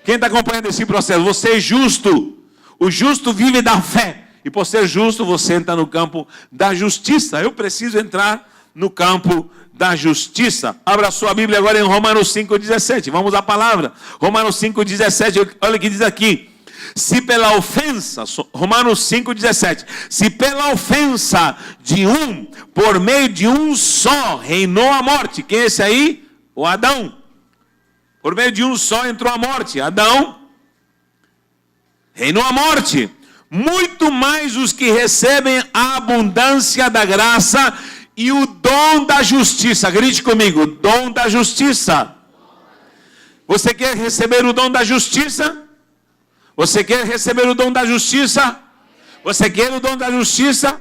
Quem está acompanhando esse processo? Você é justo. O justo vive da fé. E por ser justo, você entra no campo da justiça. Eu preciso entrar no campo da justiça. Abra sua Bíblia agora em Romanos 5,17. Vamos à palavra. Romanos 5,17. Olha o que diz aqui. Se pela ofensa, Romanos 5,17. Se pela ofensa de um, por meio de um só, reinou a morte. Quem é esse aí? O Adão. Por meio de um só entrou a morte. Adão. Reinou a morte. Muito mais os que recebem a abundância da graça e o dom da justiça. Grite comigo, dom da justiça. Você quer receber o dom da justiça? Você quer receber o dom da justiça? Você quer o dom da justiça?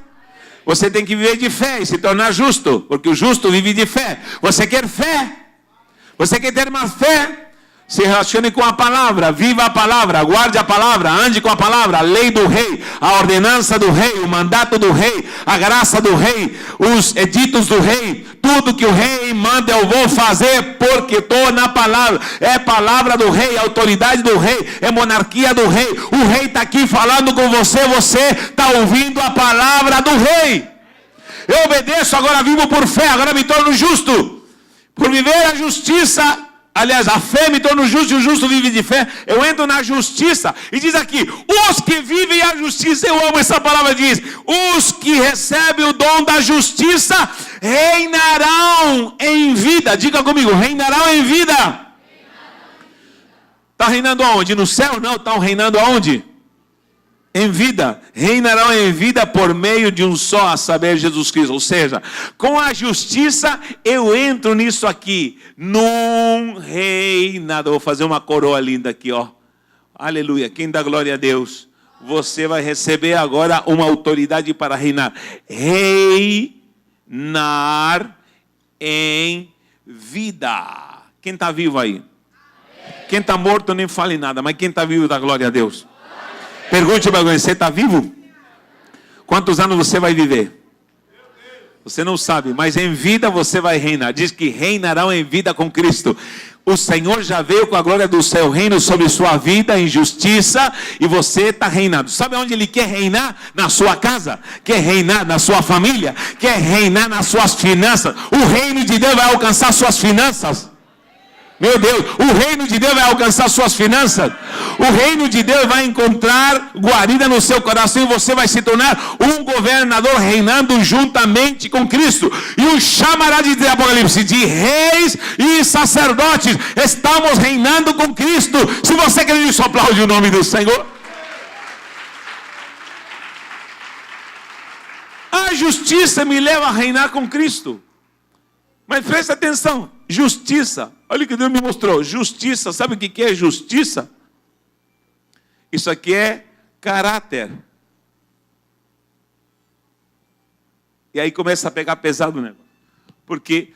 Você tem que viver de fé e se tornar justo, porque o justo vive de fé. Você quer fé? Você quer ter mais fé? Se relacione com a palavra, viva a palavra, guarde a palavra, ande com a palavra, a lei do rei, a ordenança do rei, o mandato do rei, a graça do rei, os editos do rei, tudo que o rei manda eu vou fazer porque estou na palavra. É palavra do rei, autoridade do rei, é monarquia do rei. O rei está aqui falando com você, você está ouvindo a palavra do rei. Eu obedeço, agora vivo por fé, agora me torno justo. Por viver a justiça. Aliás, a fé me torna justo e o justo vive de fé. Eu entro na justiça. E diz aqui, os que vivem a justiça, eu amo essa palavra, diz, os que recebem o dom da justiça reinarão em vida. Diga comigo, reinarão em vida. Está reinando aonde? No céu? Não, estão reinando aonde? Em vida. Reinarão em vida por meio de um só, a saber, Jesus Cristo. Ou seja, com a justiça eu entro nisso aqui, num reinado. Vou fazer uma coroa linda aqui, ó. Aleluia. Quem dá glória a Deus? Você vai receber agora uma autoridade para reinar. Reinar em vida. Quem está vivo aí? Quem está morto nem fale nada, mas quem está vivo dá glória a Deus. Pergunte para alguém, você está vivo? Quantos anos você vai viver? Você não sabe, mas em vida você vai reinar. Diz que reinarão em vida com Cristo. O Senhor já veio com a glória do seu reino sobre sua vida em justiça e você está reinando. Sabe onde Ele quer reinar? Na sua casa. Quer reinar na sua família. Quer reinar nas suas finanças. O reino de Deus vai alcançar suas finanças. Meu Deus, o reino de Deus vai alcançar suas finanças. O reino de Deus vai encontrar guarida no seu coração e você vai se tornar um governador reinando juntamente com Cristo. E o chamará de Apocalipse de reis e sacerdotes. Estamos reinando com Cristo. Se você quer isso, aplaude o nome do Senhor. A justiça me leva a reinar com Cristo. Mas presta atenção, justiça. Olha o que Deus me mostrou. Justiça, sabe o que é justiça? Isso aqui é caráter. E aí começa a pegar pesado o negócio. Porque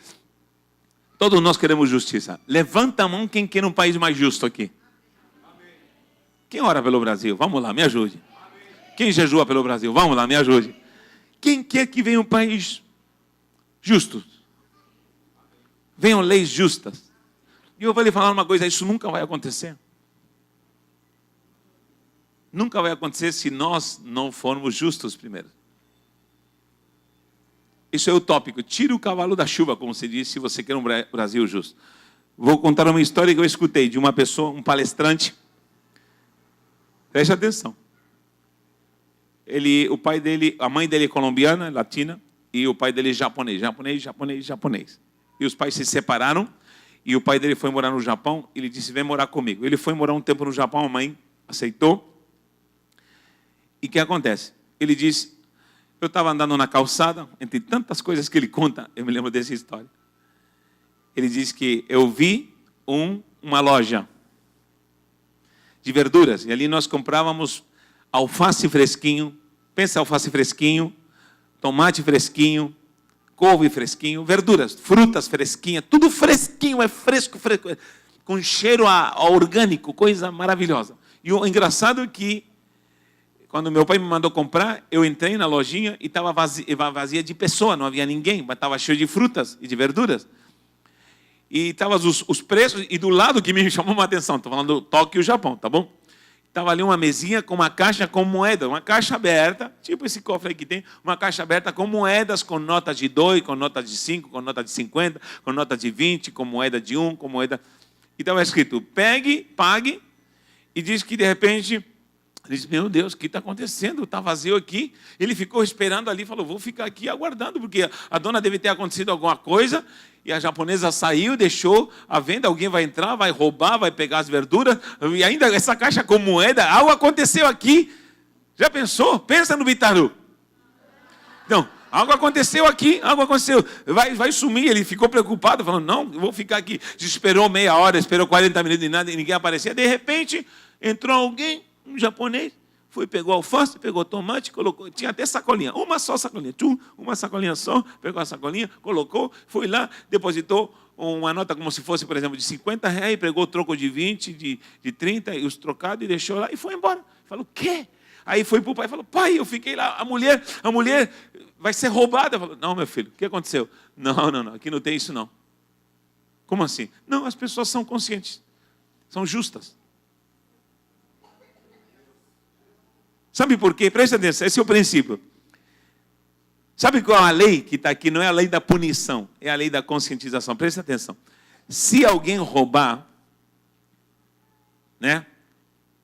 todos nós queremos justiça. Levanta a mão quem quer um país mais justo aqui. Quem ora pelo Brasil? Vamos lá, me ajude. Quem jejua pelo Brasil? Vamos lá, me ajude. Quem quer que venha um país justo? Venham leis justas. E eu vou lhe falar uma coisa, isso nunca vai acontecer. Nunca vai acontecer se nós não formos justos primeiro. Isso é utópico. Tira o cavalo da chuva, como se diz, se você quer um Brasil justo. Vou contar uma história que eu escutei de uma pessoa, um palestrante. Preste atenção. O pai dele, a mãe dele é colombiana, latina, e o pai dele é japonês. E os pais se separaram, e o pai dele foi morar no Japão, e ele disse, vem morar comigo. Ele foi morar um tempo no Japão, a mãe aceitou. E o que acontece? Ele disse, eu estava andando na calçada, entre tantas coisas que ele conta, eu me lembro dessa história. Ele disse que eu vi uma loja de verduras, e ali nós comprávamos alface fresquinho, pensa alface fresquinho, tomate fresquinho, couve fresquinho, verduras, frutas fresquinhas, tudo fresquinho, é fresco, com cheiro a orgânico, coisa maravilhosa. E o engraçado é que, quando meu pai me mandou comprar, eu entrei na lojinha e estava vazia de pessoa, não havia ninguém, mas estava cheio de frutas e de verduras. E estavam os preços, e do lado que me chamou uma atenção, estou falando do Tóquio, Japão, tá bom? Estava ali uma mesinha com uma caixa com moeda, uma caixa aberta, tipo esse cofre aí que tem, uma caixa aberta com moedas, com notas de 2, com notas de 5, com notas de 50, com notas de 20, com moeda de 1, com moeda... E estava escrito, pegue, pague, e diz que de repente, ele disse, meu Deus, o que está acontecendo? Está vazio aqui. Ele ficou esperando ali, falou, vou ficar aqui aguardando, porque a dona deve ter acontecido alguma coisa, e a japonesa saiu, deixou a venda, alguém vai entrar, vai roubar, vai pegar as verduras, e ainda essa caixa com moeda, algo aconteceu aqui. Já pensou? Pensa no Bitaru. Então, algo aconteceu aqui, algo aconteceu. Vai sumir, ele ficou preocupado, falando, não, eu vou ficar aqui. Esperou meia hora, esperou 40 minutos e nada, e ninguém aparecia. De repente, entrou alguém, um japonês, foi, pegou alface, pegou tomate, colocou, tinha até sacolinha, uma só sacolinha, uma sacolinha só, pegou a sacolinha, colocou, foi lá, depositou uma nota como se fosse, por exemplo, de R$50, pegou o troco de 20, de 30, e os trocados, e deixou lá, e foi embora. Falou, o quê? Aí foi para o pai e falou, pai, eu fiquei lá, a mulher vai ser roubada. Falou, não, meu filho, o que aconteceu? Não, aqui não tem isso não. Como assim? Não, as pessoas são conscientes, são justas. Sabe por quê? Presta atenção, esse é o princípio. Sabe qual é a lei que está aqui? Não é a lei da punição, é a lei da conscientização. Presta atenção. Se alguém roubar, né,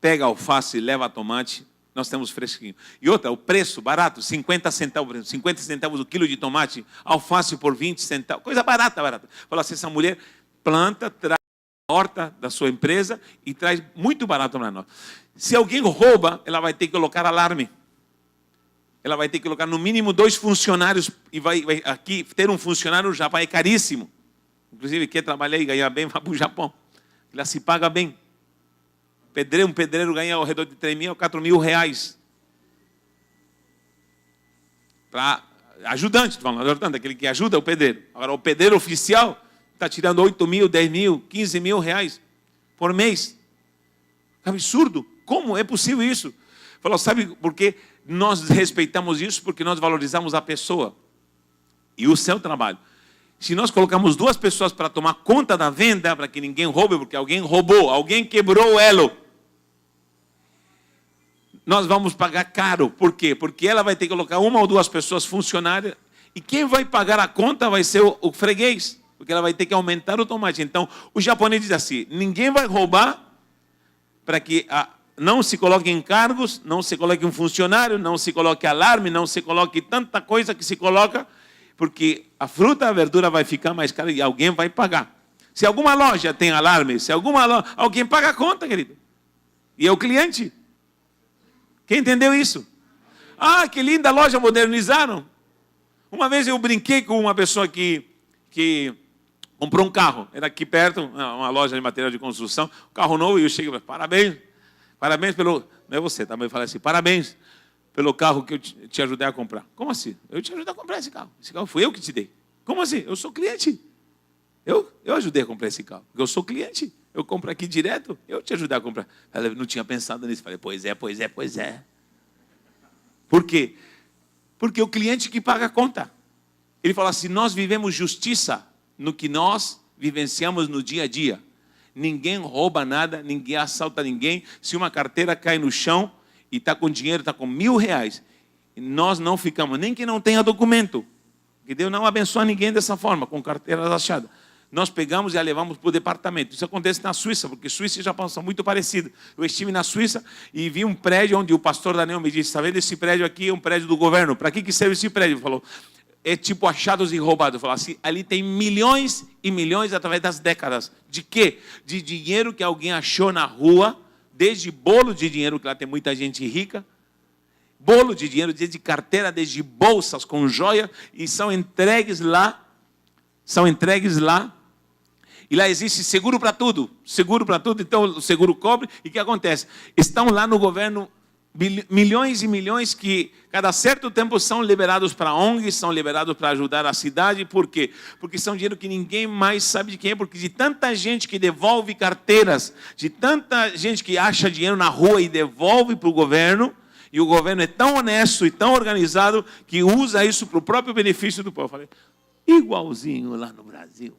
pega alface, leva tomate, nós temos fresquinho. E outra, o preço barato, 50 centavos o quilo de tomate, alface por 20 centavos, coisa barata. Fala assim, essa mulher planta, traz a horta da sua empresa e traz muito barato para nós. Se alguém rouba, ela vai ter que colocar alarme. Ela vai ter que colocar no mínimo 2 funcionários. E vai aqui ter um funcionário no Japão é caríssimo. Inclusive, quer trabalhar e ganhar bem, vai para o Japão. Ela se paga bem. Um pedreiro ganha ao redor de 3 mil a 4 mil reais. Para ajudante, aquele que ajuda o pedreiro. Agora, o pedreiro oficial está tirando 8 mil, 10 mil, 15 mil reais por mês. Absurdo. Como é possível isso? Falou, sabe por quê? Nós respeitamos isso porque nós valorizamos a pessoa. e o seu trabalho. Se nós colocamos 2 pessoas para tomar conta da venda, para que ninguém roube, porque alguém roubou, alguém quebrou o elo, nós vamos pagar caro. Por quê? Porque ela vai ter que colocar 1 ou 2 pessoas funcionárias, e quem vai pagar a conta vai ser o freguês, porque ela vai ter que aumentar o tomate. Então, o japonês diz assim: ninguém vai roubar, para que não se coloque encargos, não se coloque um funcionário, não se coloque alarme, não se coloque tanta coisa que se coloca, porque a fruta, a verdura vai ficar mais cara e alguém vai pagar. Se alguma loja tem alarme, se alguma loja, alguém paga a conta, querido. E é o cliente. Quem entendeu isso? Ah, que linda loja, modernizaram. Uma vez eu brinquei com uma pessoa que comprou um carro. Era aqui perto, uma loja de material de construção. Um carro novo, e eu cheguei e falei: parabéns pelo... Não é você, também falei assim: parabéns pelo carro que eu te ajudei a comprar. Como assim? Eu te ajudei a comprar esse carro. Esse carro fui eu que te dei. Como assim? Eu sou cliente. Eu ajudei a comprar esse carro. Eu sou cliente. Eu compro aqui direto. Eu te ajudei a comprar. Eu não tinha pensado nisso. Falei: pois é. Por quê? Porque o cliente que paga a conta. Ele fala assim: nós vivemos justiça no que nós vivenciamos no dia a dia. Ninguém rouba nada, ninguém assalta ninguém. Se uma carteira cai no chão e está com dinheiro, está com R$1.000, nós não ficamos, nem que não tenha documento, que Deus não abençoa ninguém dessa forma, com carteiras achadas. Nós pegamos e a levamos para o departamento. Isso acontece na Suíça, porque Suíça e Japão são muito parecidos. Eu estive na Suíça e vi um prédio onde o pastor Daniel me disse: está vendo esse prédio aqui? É um prédio do governo. Para que serve esse prédio? Ele falou: é tipo achados e roubados. Eu falei assim: ali tem milhões e milhões através das décadas. De quê? De dinheiro que alguém achou na rua, desde bolo de dinheiro, que lá tem muita gente rica, bolo de dinheiro, desde carteira, desde bolsas com joia, e são entregues lá. E lá existe seguro para tudo. Então o seguro cobre. E o que acontece? Estão lá no governo milhões e milhões que cada certo tempo são liberados para ONGs, são liberados para ajudar a cidade. Por quê? Porque são dinheiro que ninguém mais sabe de quem é, porque de tanta gente que devolve carteiras, de tanta gente que acha dinheiro na rua e devolve para o governo, e o governo é tão honesto e tão organizado que usa isso para o próprio benefício do povo. Eu falei: igualzinho lá no Brasil.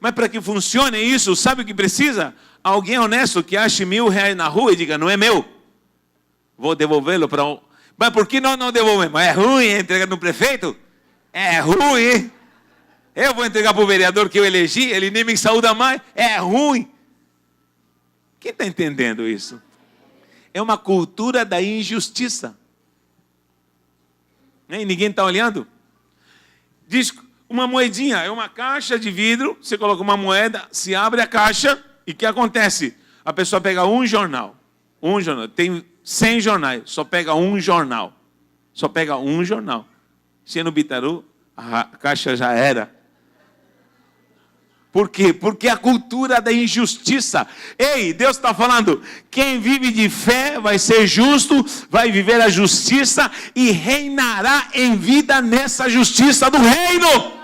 Mas para que funcione isso, sabe o que precisa? Alguém honesto que ache R$1.000 na rua e diga: não é meu, vou devolvê-lo para um... Mas por que não devolvemos? É ruim entregar no prefeito? É ruim. Eu vou entregar para o vereador que eu elegi, ele nem me saúda mais? É ruim. Quem está entendendo isso? É uma cultura da injustiça. E ninguém está olhando? Diz... Uma moedinha, é uma caixa de vidro, você coloca uma moeda, se abre a caixa, e o que acontece? A pessoa pega um jornal, tem 100 jornais, só pega um jornal. Se é no Bitaru, a caixa já era. Por quê? Porque a cultura da injustiça. Ei, Deus está falando: quem vive de fé vai ser justo, vai viver a justiça e reinará em vida nessa justiça do reino.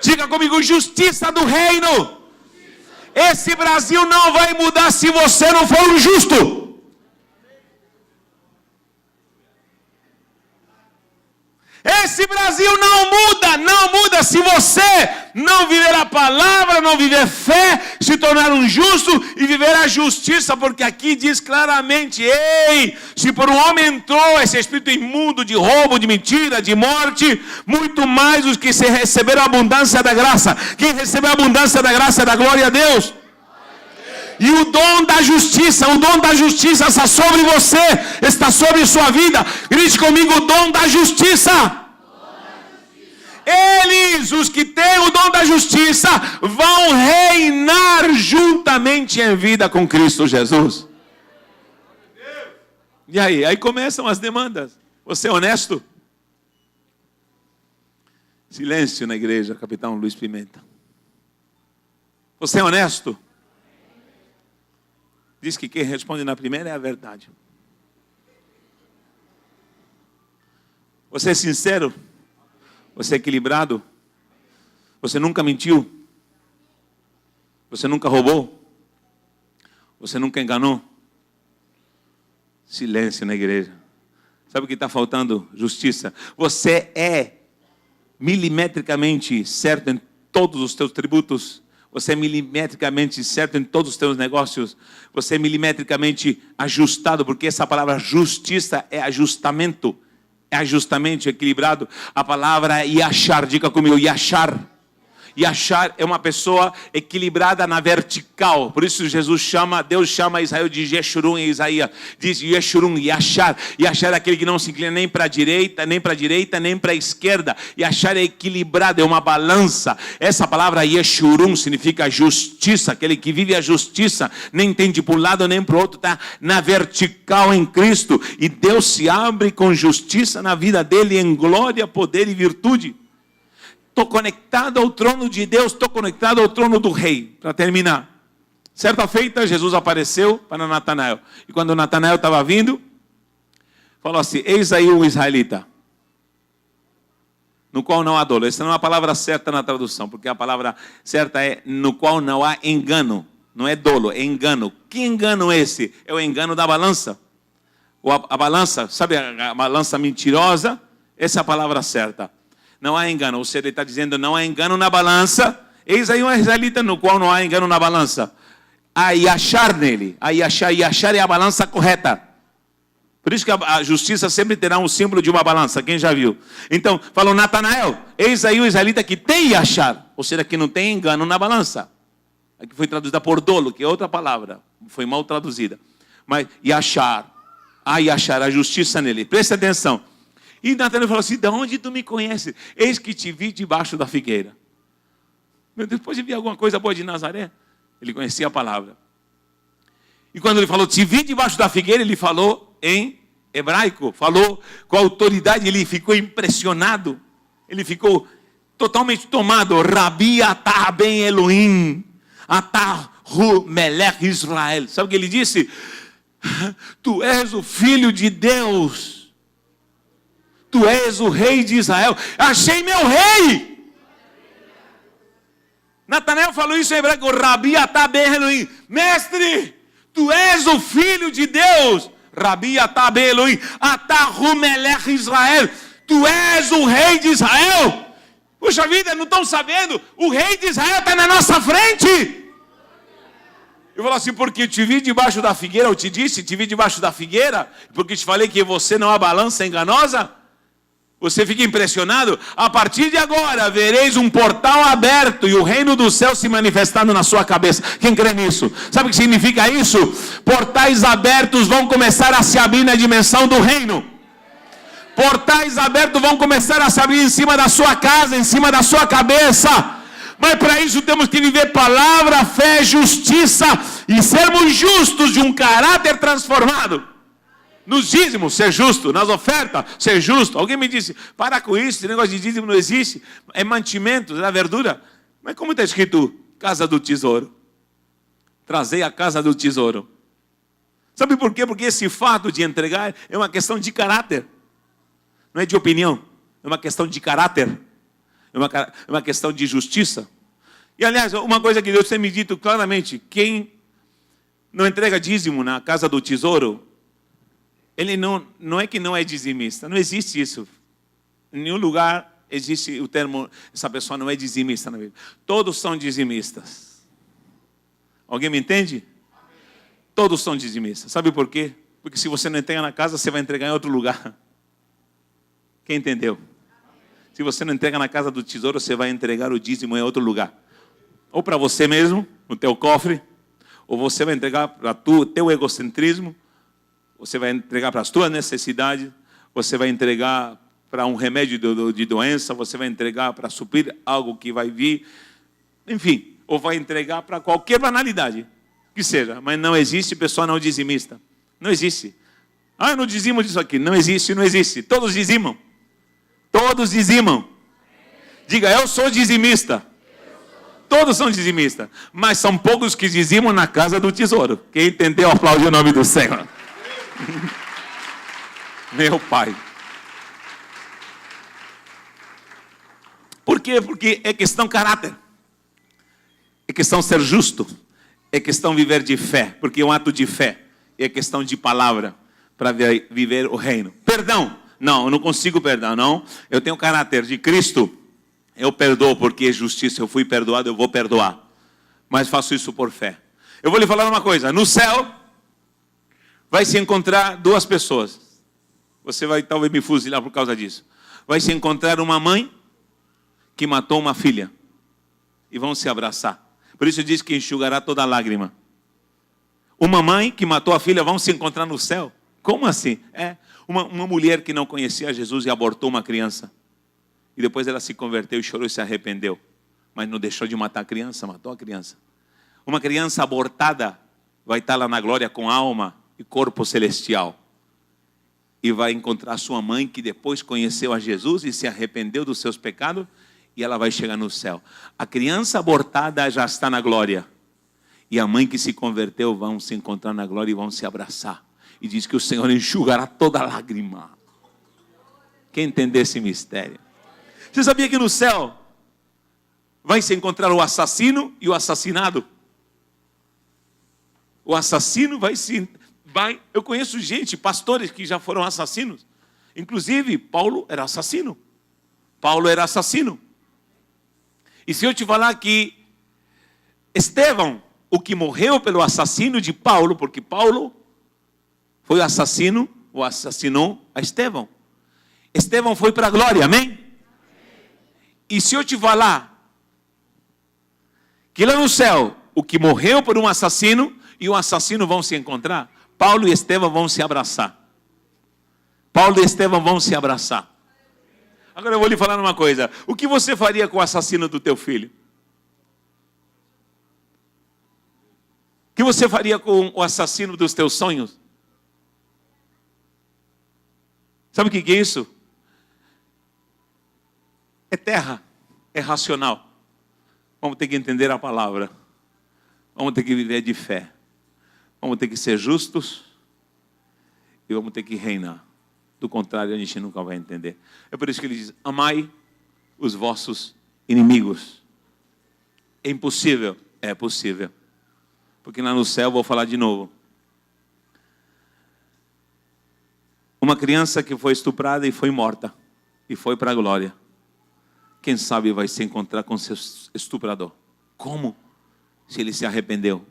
Diga comigo: justiça do reino. Esse Brasil não vai mudar se você não for um justo. Esse Brasil não muda se você não viver a palavra, não viver fé, se tornar um justo e viver a justiça, porque aqui diz claramente: ei, se por um homem entrou esse espírito imundo de roubo, de mentira, de morte, muito mais os que se receberam a abundância da graça. Quem recebeu a abundância da graça é da glória a Deus. E o dom da justiça está sobre você, está sobre sua vida. Grite comigo: o dom da justiça. Eles, os que têm o dom da justiça, vão reinar juntamente em vida com Cristo Jesus. E aí começam as demandas. Você é honesto? Silêncio na igreja, capitão Luiz Pimenta. Você é honesto? Diz que quem responde na primeira é a verdade. Você é sincero? Você é equilibrado? Você nunca mentiu? Você nunca roubou? Você nunca enganou? Silêncio na igreja. Sabe o que está faltando? Justiça. Você é milimetricamente certo em todos os teus tributos. Você é milimetricamente certo em todos os teus negócios. Você é milimetricamente ajustado, porque essa palavra justiça é ajustamento. É ajustamento, equilibrado. A palavra yashar, diga comigo, yashar. Yashar é uma pessoa equilibrada na vertical. Por isso Deus chama Israel de Yeshurun em Isaías. Diz Yeshurun, Yashar. Yashar é aquele que não se inclina nem para a direita, nem para a direita, nem para a esquerda. Yashar é equilibrado, é uma balança. Essa palavra Yeshurun significa justiça. Aquele que vive a justiça, nem entende para um lado nem para o outro, está na vertical em Cristo. E Deus se abre com justiça na vida dele, em glória, poder e virtude. Estou conectado ao trono de Deus, estou conectado ao trono do rei. Para terminar, certa feita, Jesus apareceu para Natanael. E quando Natanael estava vindo, falou assim: eis aí o israelita, no qual não há dolo. Essa não é a palavra certa na tradução, porque a palavra certa é no qual não há engano. Não é dolo, é engano. Que engano é esse? É o engano da balança. Ou a balança, sabe a balança mentirosa? Essa é a palavra certa. Não há engano, ou seja, ele está dizendo, não há engano na balança. Eis aí um israelita no qual não há engano na balança. Há yashar nele. Há yashar é a balança correta. Por isso que a justiça sempre terá um símbolo de uma balança. Quem já viu? Então, falou Natanael, eis aí o israelita que tem yashar. Ou seja, que não tem engano na balança. Aqui foi traduzida por dolo, que é outra palavra. Foi mal traduzida. Mas yashar. Há yashar, a justiça nele. Presta atenção. E Natanael falou assim: de onde tu me conheces? Eis que te vi debaixo da figueira. Depois de ver alguma coisa boa de Nazaré, ele conhecia a palavra. E quando ele falou, te vi debaixo da figueira, ele falou em hebraico, falou com autoridade, ele ficou impressionado. Ele ficou totalmente tomado. Rabi atah ben Elohim, atah hu melech Israel. Sabe o que ele disse? Tu és o filho de Deus. Tu és o rei de Israel. Achei meu rei. Natanael falou isso em hebraico. Rabi atah ben Elohim. Mestre, tu és o filho de Deus. Rabi atah ben Elohim. Atah hu melech Israel. Tu és o rei de Israel. Puxa vida, não estão sabendo? O rei de Israel está na nossa frente. Eu falo assim, porque te vi debaixo da figueira. Eu te disse, te vi debaixo da figueira. Porque te falei que você não há balança enganosa. Você fica impressionado? A partir de agora, vereis um portal aberto e o reino do céu se manifestando na sua cabeça. Quem crê nisso? Sabe o que significa isso? Portais abertos vão começar a se abrir na dimensão do reino. Portais abertos vão começar a se abrir em cima da sua casa, em cima da sua cabeça. Mas para isso temos que viver palavra, fé, justiça e sermos justos de um caráter transformado. Nos dízimos, ser justo. Nas ofertas, ser justo. Alguém me disse, para com isso, esse negócio de dízimo não existe. É mantimento, é verdura. Mas como está escrito, casa do tesouro? Trazei a casa do tesouro. Sabe por quê? Porque esse fato de entregar é uma questão de caráter. Não é de opinião. É uma questão de caráter. É uma questão de justiça. E aliás, uma coisa que Deus tem me dito claramente. Quem não entrega dízimo na casa do tesouro, ele não é que não é dizimista. Não existe isso. Em nenhum lugar existe o termo, essa pessoa não é dizimista na Bíblia. Todos são dizimistas. Alguém me entende? Todos são dizimistas. Sabe por quê? Porque se você não entrega na casa, você vai entregar em outro lugar. Quem entendeu? Se você não entrega na casa do tesouro, você vai entregar o dízimo em outro lugar. Ou para você mesmo, no teu cofre, ou você vai entregar para o teu egocentrismo, você vai entregar para as tuas necessidades, você vai entregar para um remédio de doença, você vai entregar para suprir algo que vai vir, enfim, ou vai entregar para qualquer banalidade que seja, mas não existe pessoa não dizimista. Não existe. Ah, eu não dizimo disso aqui. Não existe, não existe. Todos dizimam. Todos dizimam. Diga, eu sou dizimista. Todos são dizimistas. Mas são poucos que dizimam na casa do tesouro. Quem entendeu, aplaude o nome do Senhor. Meu Pai. Por quê? Porque é questão caráter. É questão ser justo. É questão viver de fé. Porque é um ato de fé. É questão de palavra para viver o reino. perdão. Não, eu não consigo perdoar, não. Eu tenho o caráter de Cristo. Eu perdoo porque é justiça. Eu fui perdoado, eu vou perdoar. Mas faço isso por fé. Eu vou lhe falar uma coisa. No céu, vai se encontrar duas pessoas. Você vai talvez me fuzilar por causa disso. Vai se encontrar uma mãe que matou uma filha. E vão se abraçar. Por isso diz que enxugará toda lágrima. Uma mãe que matou a filha vão se encontrar no céu. Como assim? Uma mulher que não conhecia Jesus e abortou uma criança. E depois ela se converteu e chorou e se arrependeu. Mas não deixou de matar a criança, matou a criança. Uma criança abortada vai estar lá na glória com alma e corpo celestial. E vai encontrar sua mãe que depois conheceu a Jesus e se arrependeu dos seus pecados. E ela vai chegar no céu. A criança abortada já está na glória. E a mãe que se converteu vão se encontrar na glória e vão se abraçar. E diz que o Senhor enxugará toda lágrima. Quem entender esse mistério? Você sabia que no céu vai se encontrar o assassino e o assassinado? O assassino vai. Eu conheço gente, pastores que já foram assassinos. Inclusive, Paulo era assassino. Paulo era assassino. E se eu te falar que Estevão, o que morreu pelo assassino de Paulo, porque Paulo foi o assassino, ou assassinou a Estevão. Estevão foi para a glória, amém? E se eu te falar que lá no céu, o que morreu por um assassino e o assassino vão se encontrar, Paulo e Estevão vão se abraçar. Paulo e Estevão vão se abraçar. Agora eu vou lhe falar uma coisa. O que você faria com o assassino do teu filho? O que você faria com o assassino dos teus sonhos? Sabe o que é isso? É terra, é racional. Vamos ter que entender a palavra. Vamos ter que viver de fé. Vamos ter que ser justos e vamos ter que reinar. Do contrário, a gente nunca vai entender. É por isso que ele diz: amai os vossos inimigos. É impossível? É possível. Porque lá no céu, vou falar de novo. Uma criança que foi estuprada e foi morta. E foi para a glória. Quem sabe vai se encontrar com seu estuprador. Como? Se ele se arrependeu.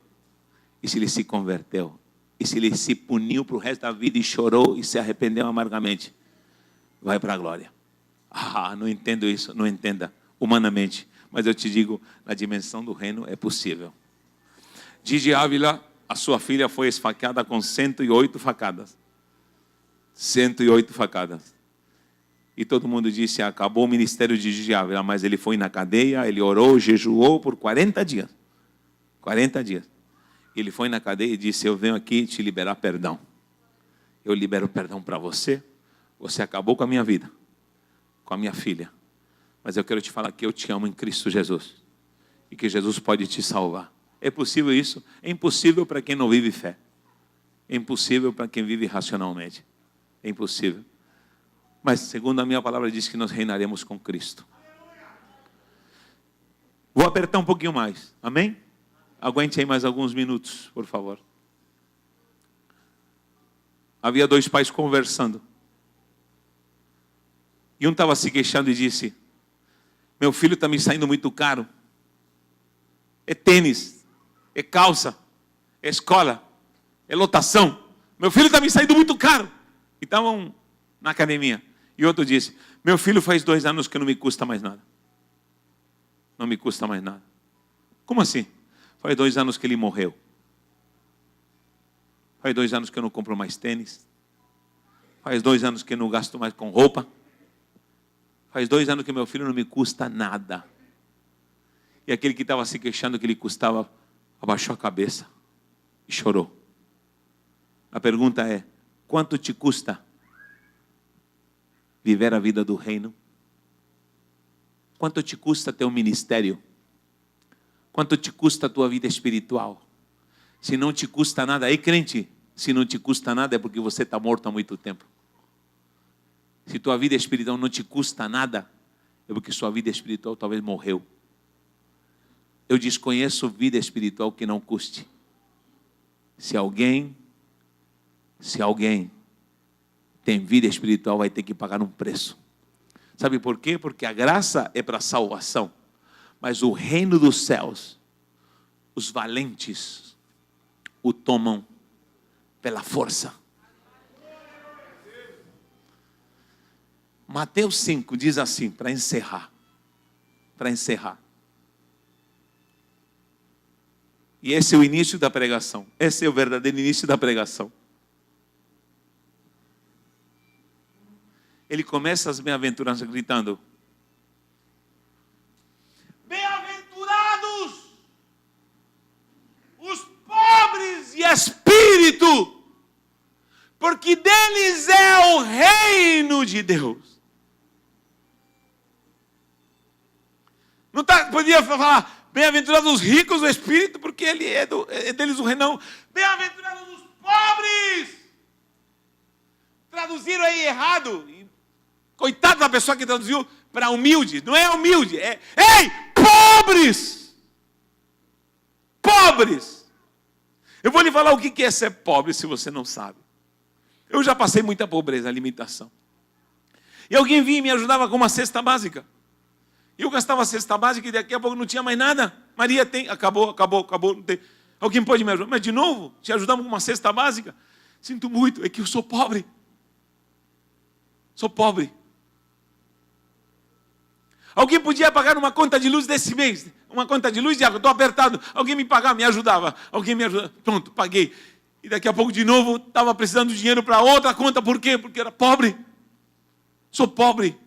E se ele se converteu. E se ele se puniu para o resto da vida e chorou e se arrependeu amargamente. Vai para a glória. Não entendo isso. Não entenda humanamente. Mas eu te digo, na dimensão do reino é possível. Gigi Ávila, a sua filha foi esfaqueada com 108 facadas. 108 facadas. E todo mundo disse: acabou o ministério de Gigi Ávila. Mas ele foi na cadeia, ele orou, jejuou por 40 dias. 40 dias. Ele foi na cadeia e disse: eu venho aqui te liberar perdão. Eu libero perdão para você. Você acabou com a minha vida, com a minha filha. Mas eu quero te falar que eu te amo em Cristo Jesus. E que Jesus pode te salvar. É possível isso? É impossível para quem não vive fé. É impossível para quem vive racionalmente. É impossível. Mas segundo a minha palavra diz que nós reinaremos com Cristo. Vou apertar um pouquinho mais. Amém? Aguente aí mais alguns minutos, por favor. Havia dois pais conversando. E um estava se queixando e disse: meu filho está me saindo muito caro. É tênis, é calça, é escola, é lotação. Meu filho está me saindo muito caro. E estavam na academia. E outro disse: meu filho faz 2 anos que não me custa mais nada. Não me custa mais nada. Como assim? Faz 2 anos que ele morreu. Faz 2 anos que eu não compro mais tênis. Faz 2 anos que eu não gasto mais com roupa. Faz 2 anos que meu filho não me custa nada. E aquele que estava se queixando que ele custava, abaixou a cabeça e chorou. A pergunta é: quanto te custa viver a vida do reino? Quanto te custa ter um ministério? Quanto te custa a tua vida espiritual? Se não te custa nada, aí crente, se não te custa nada é porque você está morto há muito tempo. Se tua vida espiritual não te custa nada, é porque sua vida espiritual talvez morreu. Eu desconheço vida espiritual que não custe. Se alguém tem vida espiritual vai ter que pagar um preço. Sabe por quê? Porque a graça é para salvação. Mas o reino dos céus, os valentes o tomam pela força. Mateus 5 diz assim, para encerrar. E esse é o início da pregação. Esse é o verdadeiro início da pregação. Ele começa as bem-aventuranças gritando: bem-aventurados os pobres de espírito, porque deles é o reino de Deus. Não podia falar bem-aventurados os ricos do espírito, porque ele é deles o reino. Não. Bem-aventurados os pobres. Traduziram aí errado. Coitado da pessoa que traduziu para humilde. Não é humilde, é ei, pobres! Pobres! Eu vou lhe falar o que é ser pobre, se você não sabe. Eu já passei muita pobreza, limitação. E alguém vinha e me ajudava com uma cesta básica. Eu gastava a cesta básica e daqui a pouco não tinha mais nada. Maria tem, acabou, não tem. Alguém pode me ajudar? Mas de novo, te ajudamos com uma cesta básica? Sinto muito, é que eu sou pobre. Sou pobre. Alguém podia pagar uma conta de luz desse mês? Uma conta de luz de água, estou apertado. Alguém me pagava, me ajudava. Alguém me ajudava. Pronto, paguei. E daqui a pouco de novo, estava precisando de dinheiro para outra conta. Por quê? Porque era pobre. Sou pobre.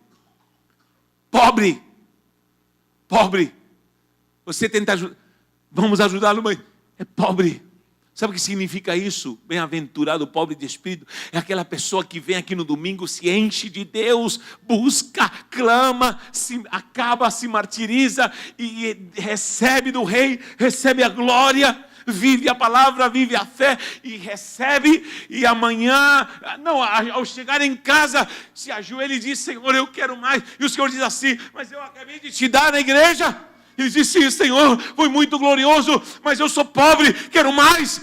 Pobre. Pobre. Você tenta ajudar. Vamos ajudá-lo, mas é pobre. Sabe o que significa isso? Bem-aventurado, pobre de espírito. É aquela pessoa que vem aqui no domingo, se enche de Deus, busca, clama, se martiriza e recebe do Rei, recebe a glória, vive a palavra, vive a fé e recebe. E amanhã, ao chegar em casa, se ajoelha e diz: Senhor, eu quero mais. E o Senhor diz assim: mas eu acabei de te dar na igreja. Ele disse: sim, Senhor, foi muito glorioso, mas eu sou pobre, quero mais,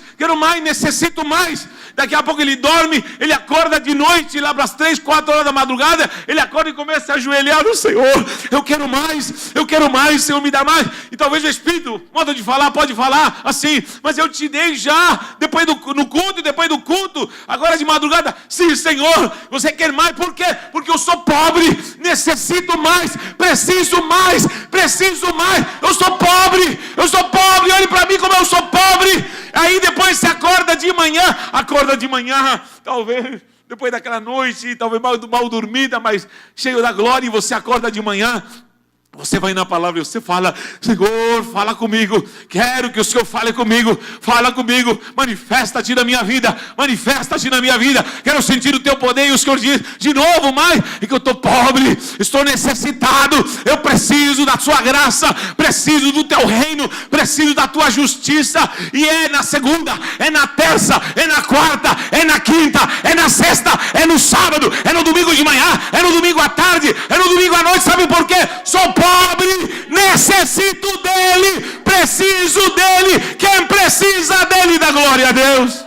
necessito mais. Daqui a pouco ele dorme, ele acorda de noite, lá para as 3, 4 horas da madrugada, ele acorda e começa a ajoelhar no Senhor. Eu quero mais, Senhor, me dá mais. E talvez o Espírito, modo de falar, pode falar assim: mas eu te dei já, no culto e depois do culto, agora de madrugada. Sim, Senhor, você quer mais, por quê? Porque eu sou pobre, necessito mais, preciso mais. Eu sou pobre, olhe para mim como eu sou pobre. Aí depois você acorda de manhã, talvez depois daquela noite, talvez mal dormida, mas cheio da glória, e você acorda de manhã. Você vai na palavra e você fala: Senhor, fala comigo, quero que o Senhor fale comigo, manifesta-te na minha vida, quero sentir o teu poder. E o Senhor diz de novo: mais, é que eu estou pobre, estou necessitado, eu preciso da sua graça, preciso do teu reino, preciso da tua justiça. E é na segunda, é na terça, é na quarta, é na quinta, é na sexta, é no sábado, é no domingo de manhã, é no domingo à tarde, é no domingo à noite. Sabe por quê? Sou pobre, necessito dele, preciso dele. Quem precisa dele, dá glória a Deus.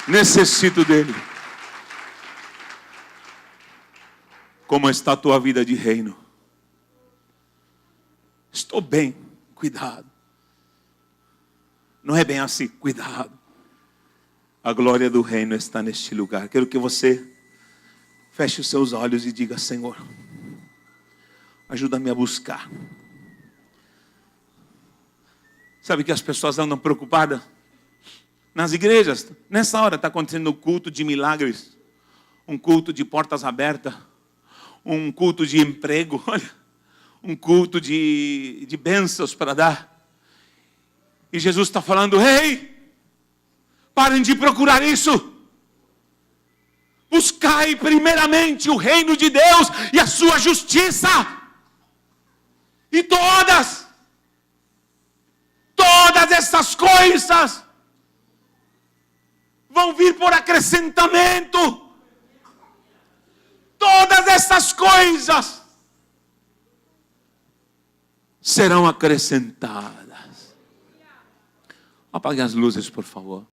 Necessito dele. Como está a tua vida de reino? Estou bem, cuidado. Não é bem assim, cuidado. A glória do reino está neste lugar. Quero que você feche os seus olhos e diga: Senhor, ajuda-me a buscar. Sabe que as pessoas andam preocupadas? Nas igrejas, nessa hora está acontecendo um culto de milagres, um culto de portas abertas, um culto de emprego, olha, um culto de bênçãos para dar. E Jesus está falando: ei, parem de procurar isso. Buscai primeiramente o reino de Deus e a sua justiça. E todas essas coisas vão vir por acrescentamento. Todas essas coisas serão acrescentadas. Apague as luzes, por favor.